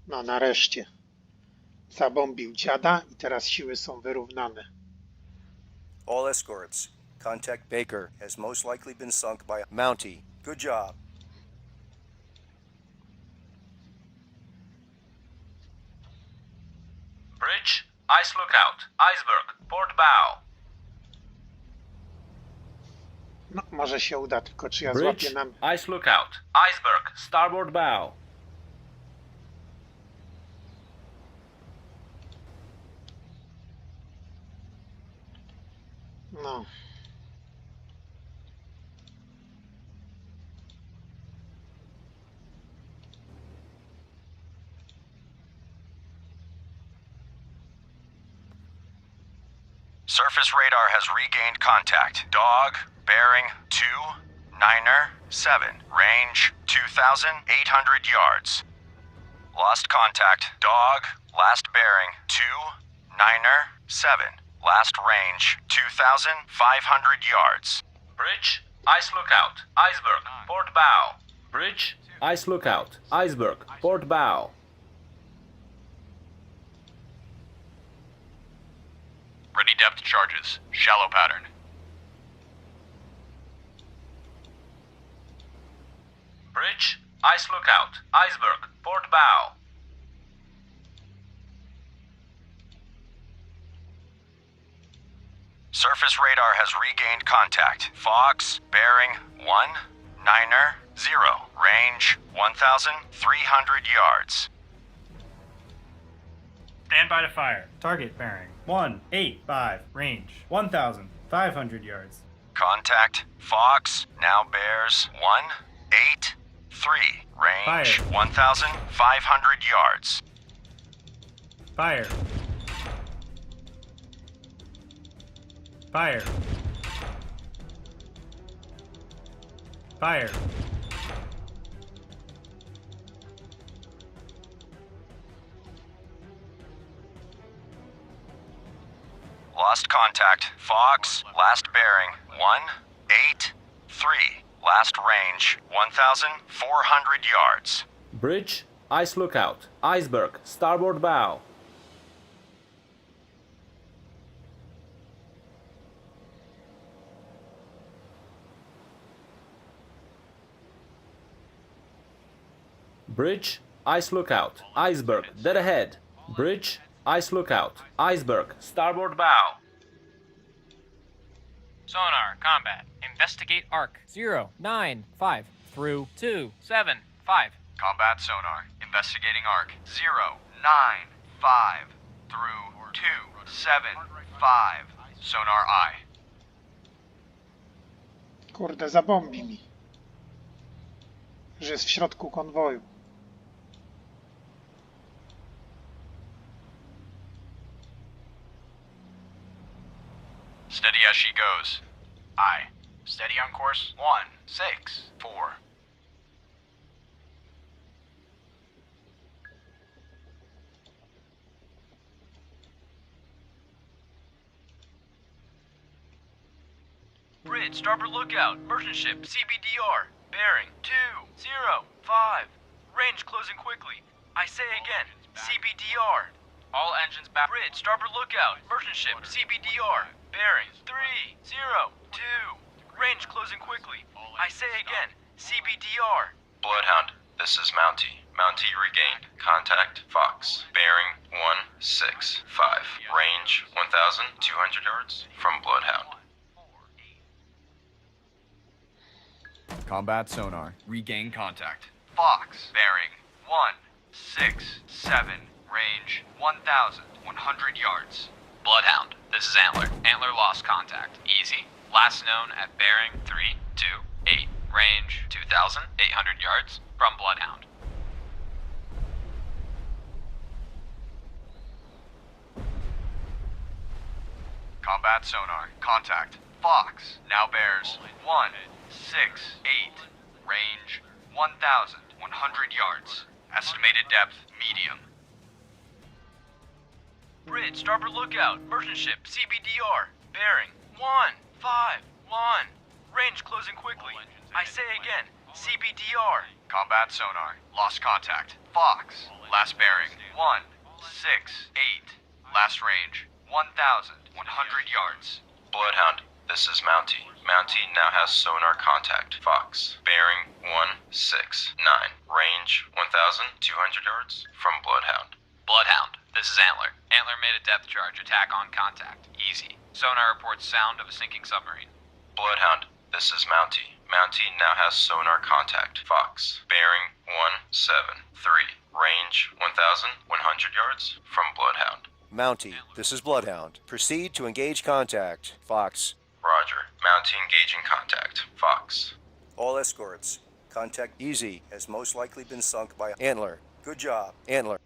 No nareszcie. Zabombił dziada i teraz siły są wyrównane. All escorts. Contact Baker has most likely been sunk by Mountie. Good job. Bridge, ice lookout. Iceberg, port bow. No, może się uda, tylko czy ja Bridge, złapię nam... ice lookout. Iceberg, starboard bow. No. Surface radar has regained contact. Dog, bearing 297, range 2,800 yards. Lost contact. Dog, last bearing 297, last range 2,500 yards. Bridge, ice lookout. Iceberg, port bow. Bridge, ice lookout. Iceberg, port bow. Ready depth charges. Shallow pattern. Bridge, ice lookout. Iceberg, port bow. Surface radar has regained contact. Fox, bearing 190, range 1,300 yards. Stand by to fire. Target bearing 185, range 1,500 yards. Contact. Fox now bears 183, range Fire. 1,500 yards. Fire. Fire. Fire. Lost contact. Fox, last bearing 183, last range 1,400 yards. Bridge, ice lookout. Iceberg, starboard bow. Bridge, ice lookout. Iceberg, dead ahead. Bridge, ice lookout. Iceberg, starboard bow. Sonar, combat. Investigate arc. 095 through 275. Combat sonar. Investigating arc. 095 through 275. Sonar eye. Kurde, zabombi mi. Że jest w środku konwoju. Steady as she goes. Aye. Steady on course 164. Bridge, starboard lookout. Merchant ship, CBDR. Bearing 205. Range closing quickly. I say again, CBDR. All engines back. Bridge, starboard lookout. Merchant ship, CBDR. Bearing 302. Range closing quickly. I say again, CBDR. Bloodhound, this is Mountie. Mountie regained. Contact Fox. Bearing 165. Range 1,200 yards from Bloodhound. Combat sonar. Regain contact. Fox, bearing 167, range 1,100 yards. Bloodhound, this is Antler. Antler lost contact. Easy. Last known at bearing 328. Range 2,800 yards from Bloodhound. Combat sonar, contact. Fox, now bears 168, range 1,100 yards. Estimated depth, medium. Bridge, starboard lookout. Merchant ship, CBDR. Bearing 151. Range closing quickly. I say again, CBDR. Combat sonar. Lost contact. Fox. Last bearing. 168. Last range. 1,100 yards. Bloodhound, this is Mountie. Mountie now has sonar contact. Fox. Bearing 169. Range 1,200 yards from Bloodhound. Bloodhound, this is Antler. Antler made a depth charge. Attack on contact. Easy. Sonar reports sound of a sinking submarine. Bloodhound, this is Mountie. Mountie now has sonar contact. Fox. Bearing 173. Range 1,100 yards from Bloodhound. Mountie, this is Bloodhound. Proceed to engage contact. Fox. Roger. Mountie engaging contact. Fox. All escorts. Contact Easy has most likely been sunk by Antler. Good job, Antler.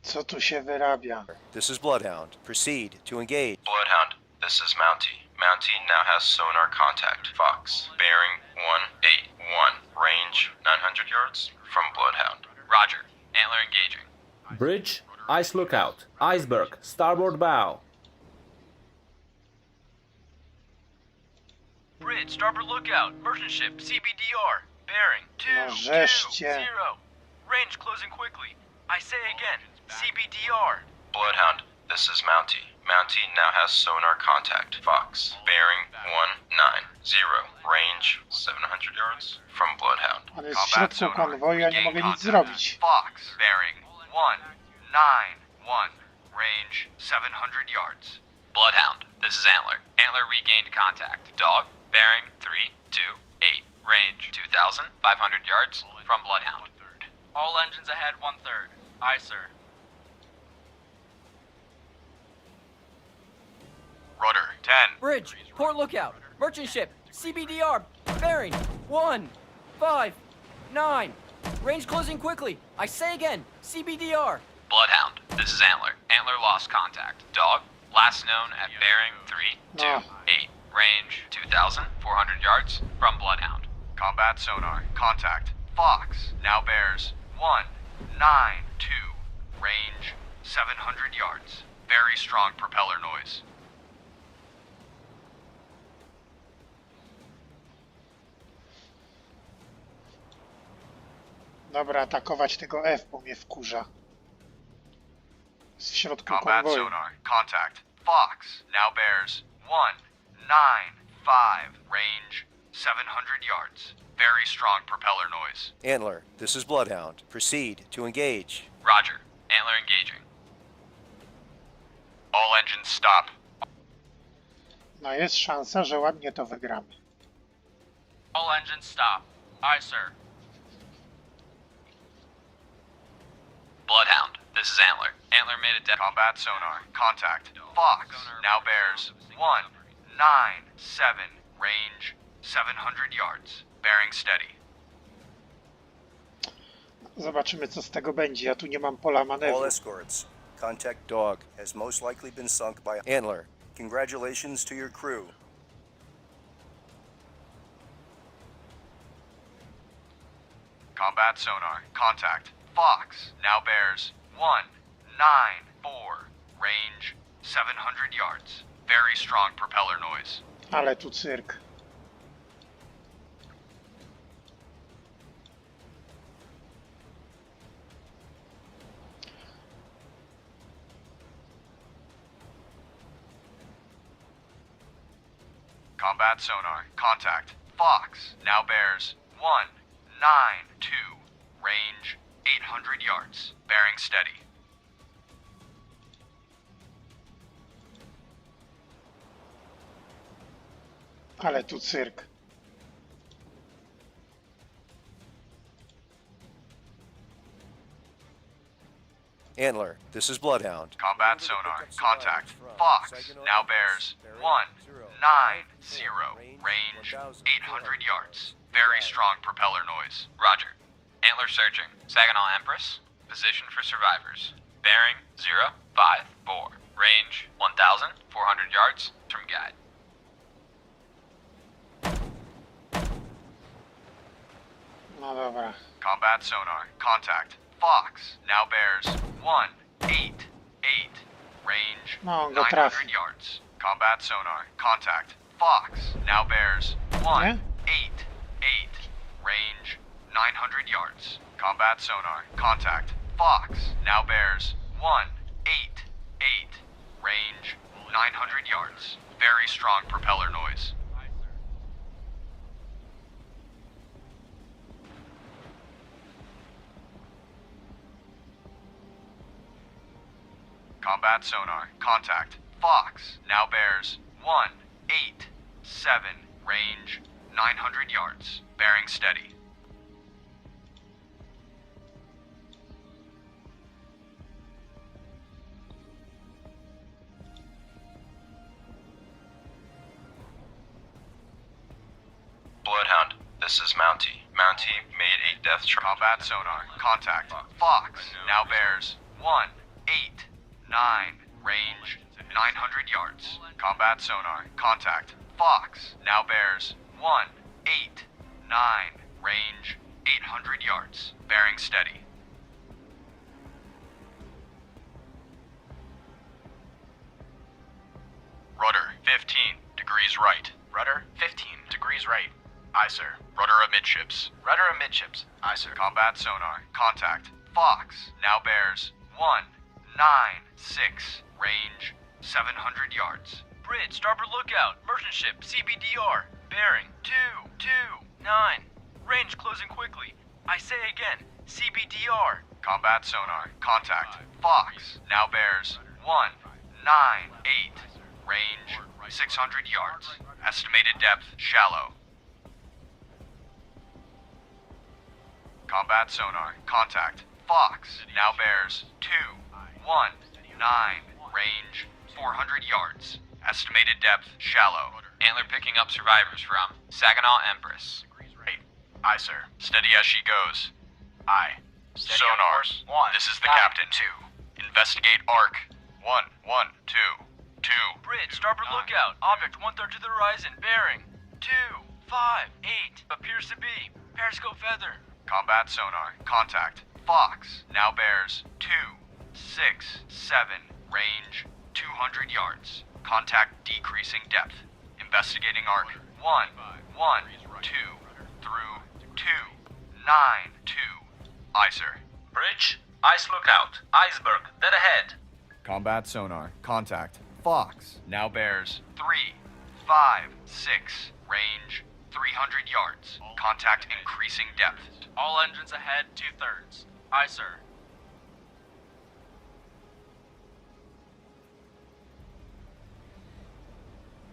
Co tu się wyrabia? This is Bloodhound. Proceed to engage. Bloodhound, this is Mountie. Mountie now has sonar contact. Fox. Bearing 181. Range 900 yards from Bloodhound. Roger. Antler engaging. Bridge, ice lookout. Iceberg, starboard bow. Bridge, starboard lookout. Merchant ship, CBDR. Bearing 220. Range closing quickly. I say again, CBDR. Bloodhound, this is Mountie. Mountie now has sonar contact. Fox. Bearing 190. Range 700 yards from Bloodhound. On jest w środku konwoju, ja nie mogę nic zrobić. Fox. Bearing 191. Range 700 yards. Bloodhound, this is Antler. Antler regained contact. Dog, bearing 328. Range 2,500 yards from Bloodhound. All engines ahead 1/3. Aye, sir. Rudder 10. Bridge, port lookout. Merchant ship, CBDR. Bearing 159. Range closing quickly. I say again, CBDR. Bloodhound, this is Antler. Antler lost contact. Dog, last known at bearing 328. Range 2,400 yards from Bloodhound. Combat sonar. Contact. Fox. Now bears 192. Range 700 yards. Very strong propeller noise. Dobra, atakować tego F, bo mnie wkurza. W środku Combat konwoju. sonar. Contact. Fox. Now bears 195. Range 700 yards. Very strong propeller noise. Antler, this is Bloodhound. Proceed to engage. Roger. Antler engaging. All engines stop. No jest szansa, że ładnie to wygramy. All engines stop. Aye, sir. Bloodhound, this is Antler. Antler made a depth. Combat sonar. Contact. Fox. Now bears 197. Range 700 yards. Bearing steady. Zobaczymy, co z tego będzie. Ja tu nie mam pola All manewru. escorts. Contact Dog has most likely been sunk by Antler. Congratulations to your crew. Combat sonar. Contact. Fox. Now bears 194. Range 700 yards. Very strong propeller noise. Ale tu cyrk. Combat sonar. Contact. Fox. Now bears 192. Range 800 yards. Bearing steady. Ale tu cyrk. Antler, this is Bloodhound. Combat sonar. Contact. Fox. Now bears 190. Range 800 yards. Very strong propeller noise. Roger. Antler searching. Saginaw Empress. Position for survivors. Bearing 054. Range 1,400 yards from guide. No dobra. Combat sonar. Contact. Fox. Now bears 180. 8. Range No, on go 900 trafi. yards. Combat sonar. Contact. Fox. Now bears 1. Nie? 8. 8. Range 900 yards. Combat sonar. Contact. Fox. Now bears 1. 8. 8. Range 900 yards. Very strong propeller noise. Combat sonar. Contact. Fox. Now bears 1. 8. 7. Range 900 yards. Bearing steady. Bloodhound, this is Mountie. Mountie made a death trap. Combat sonar. Contact. Fox. Now bears 1. 8. 9. Range 900 yards. Combat sonar. Contact. Fox. Now bears 1. 8. 9. Range 800 yards. Bearing steady. Rudder 15 degrees right. Rudder 15 degrees right. Aye, sir. Rudder amidships. Rudder amidships. Aye, sir. Combat sonar. Contact. Fox. Now bears 1. 9. 6. Range 700 yards. Bridge, starboard lookout. Merchant ship, CBDR. Bearing 2. 2. 9. Range closing quickly. I say again, CBDR. Combat sonar. Contact. Fox. Now bears 1. 9. 8. Range 600 yards. Estimated depth shallow. Combat sonar. Contact. Fox. Now bears 2. 1. 9. Range 400 yards. Estimated depth shallow. Antler picking up survivors from Saginaw Empress. Aye, sir. Steady as she goes. Aye. Steady Sonar. on course. 1. This is the 9. captain. 2. Investigate arc. 1. 1. 2. 2. Bridge, starboard lookout. Object 1/3 to the horizon. Bearing 2. 5. 8. Appears to be periscope feather. Combat sonar. Contact. Fox. Now bears 2. 6. 7. Range 200 yards. Contact decreasing depth. Investigating arc. 1. 1. 2. Through 2. 9. 2. Aye, sir. Bridge, ice lookout. Iceberg, dead ahead. Combat sonar. Contact. Fox. Now bears 3. 5. 6. Range 300 yards. Contact increasing depth. All engines ahead, 2/3. Aye, sir.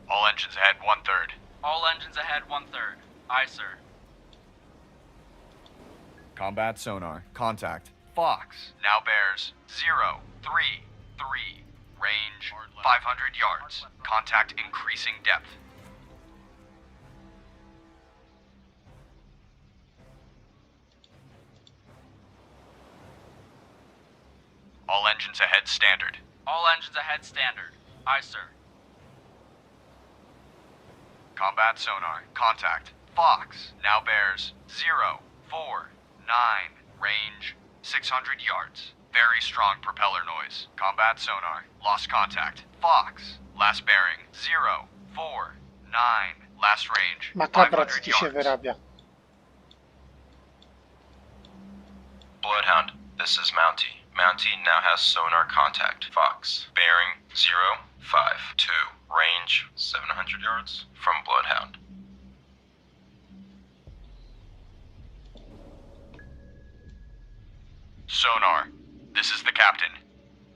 All engines ahead 1/3. All engines ahead, 1/3. Aye, sir. Combat sonar. Contact. Fox. Now bears 0. 3. 3. Range 500 yards. Contact increasing depth. All engines ahead standard. All engines ahead, standard. Aye, sir. Combat sonar. Contact. Fox. Now bears 0. 4. 9. Range 600 yards. Very strong propeller noise. Combat sonar. Lost contact. Fox. Last bearing 0. 4. 9. Last range Makabra, co 500 tu się yards. wyrabia. Bloodhound, this is Mountie. Mountie now has sonar contact. Fox. Bearing 052. Range 700 yards from Bloodhound. Sonar. This is the captain.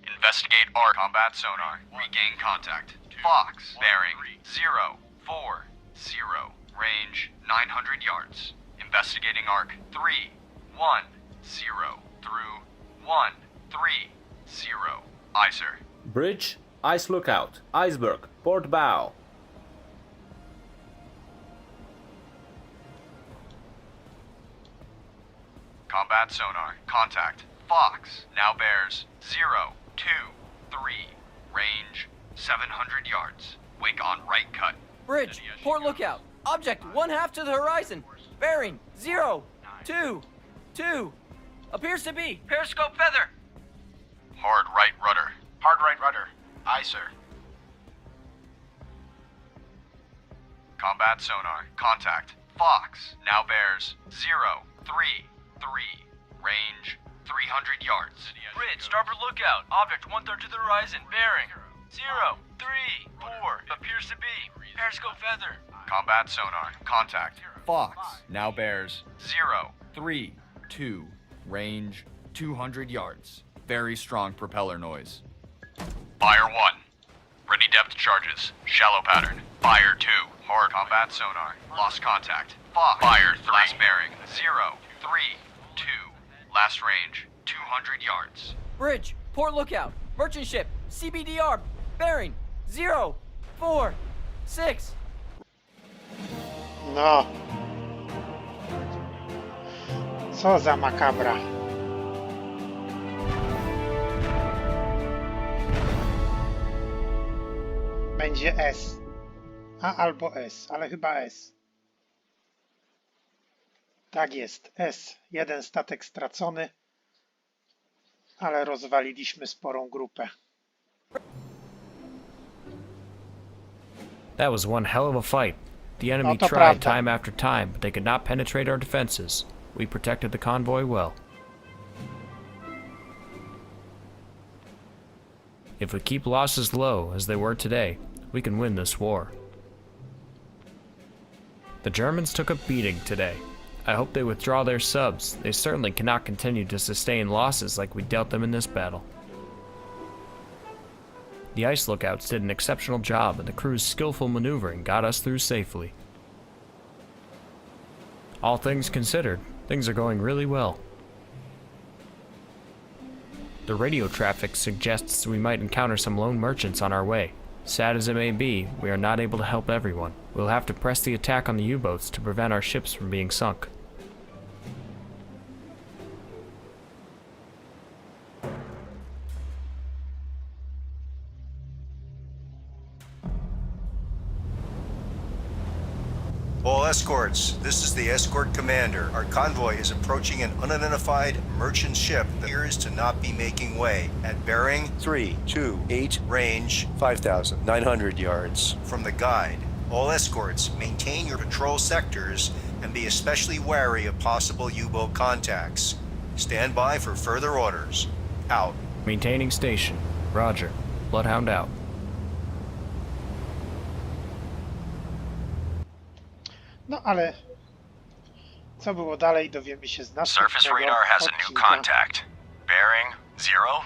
Investigate arc. Combat sonar. Regain contact. Fox. Bearing 0. 4. 0. Range 900 yards. Investigating arc. 3. 1. 0. Through 1. 3. 0. Aye, sir. Bridge, ice lookout. Iceberg, port bow. Combat sonar. Contact. Fox. Now bears 0. 2. 3. Range 700 yards. Wake on right cut. Bridge, port lookout. Object 1/2 to the horizon. Bearing 0. 2. 2. Appears to be periscope feather. Hard right rudder. Hard right rudder. Aye, sir. Combat sonar. Contact. Fox. Now bears 033. Range 300 yards. Bridge, starboard lookout. Object 1/3 to the horizon. Bearing 034. Appears to be. Periscope feather. Combat sonar. Contact. Fox. Now bears 032. Range 200 yards. Very strong propeller noise. Fire 1. Ready depth charges. Shallow pattern. Fire 2. Hard combat sonar. Lost contact. Fox. Fire 3. Last bearing 032. Last range 200 yards. Bridge, port lookout. Merchant ship. CBDR. Bearing 046. No. Co za makabra. Będzie S. A albo S, ale chyba S. Tak jest, S. Jeden statek stracony, ale rozwaliliśmy sporą grupę. That was one hell of a fight. The enemy No to tried prawda. time after time, but they could not penetrate our defenses. We protected the convoy well. If we keep losses low, as they were today, we can win this war. The Germans took a beating today. I hope they withdraw their subs. They certainly cannot continue to sustain losses like we dealt them in this battle. The ice lookouts did an exceptional job, and the crew's skillful maneuvering got us through safely. All things considered, things are going really well. The radio traffic suggests we might encounter some lone merchants on our way. Sad as it may be, we are not able to help everyone. We'll have to press the attack on the U-boats to prevent our ships from being sunk. All escorts, this is the escort commander. Our convoy is approaching an unidentified merchant ship that appears to not be making way at bearing 328, range 5,900 yards. From the guide, all escorts maintain your patrol sectors and be especially wary of possible U-boat contacts. Stand by for further orders. Out. Maintaining station. Roger. Bloodhound out. No ale co było dalej, dowiemy się z następnego Surface radar has a new odcinka. contact. Bearing 0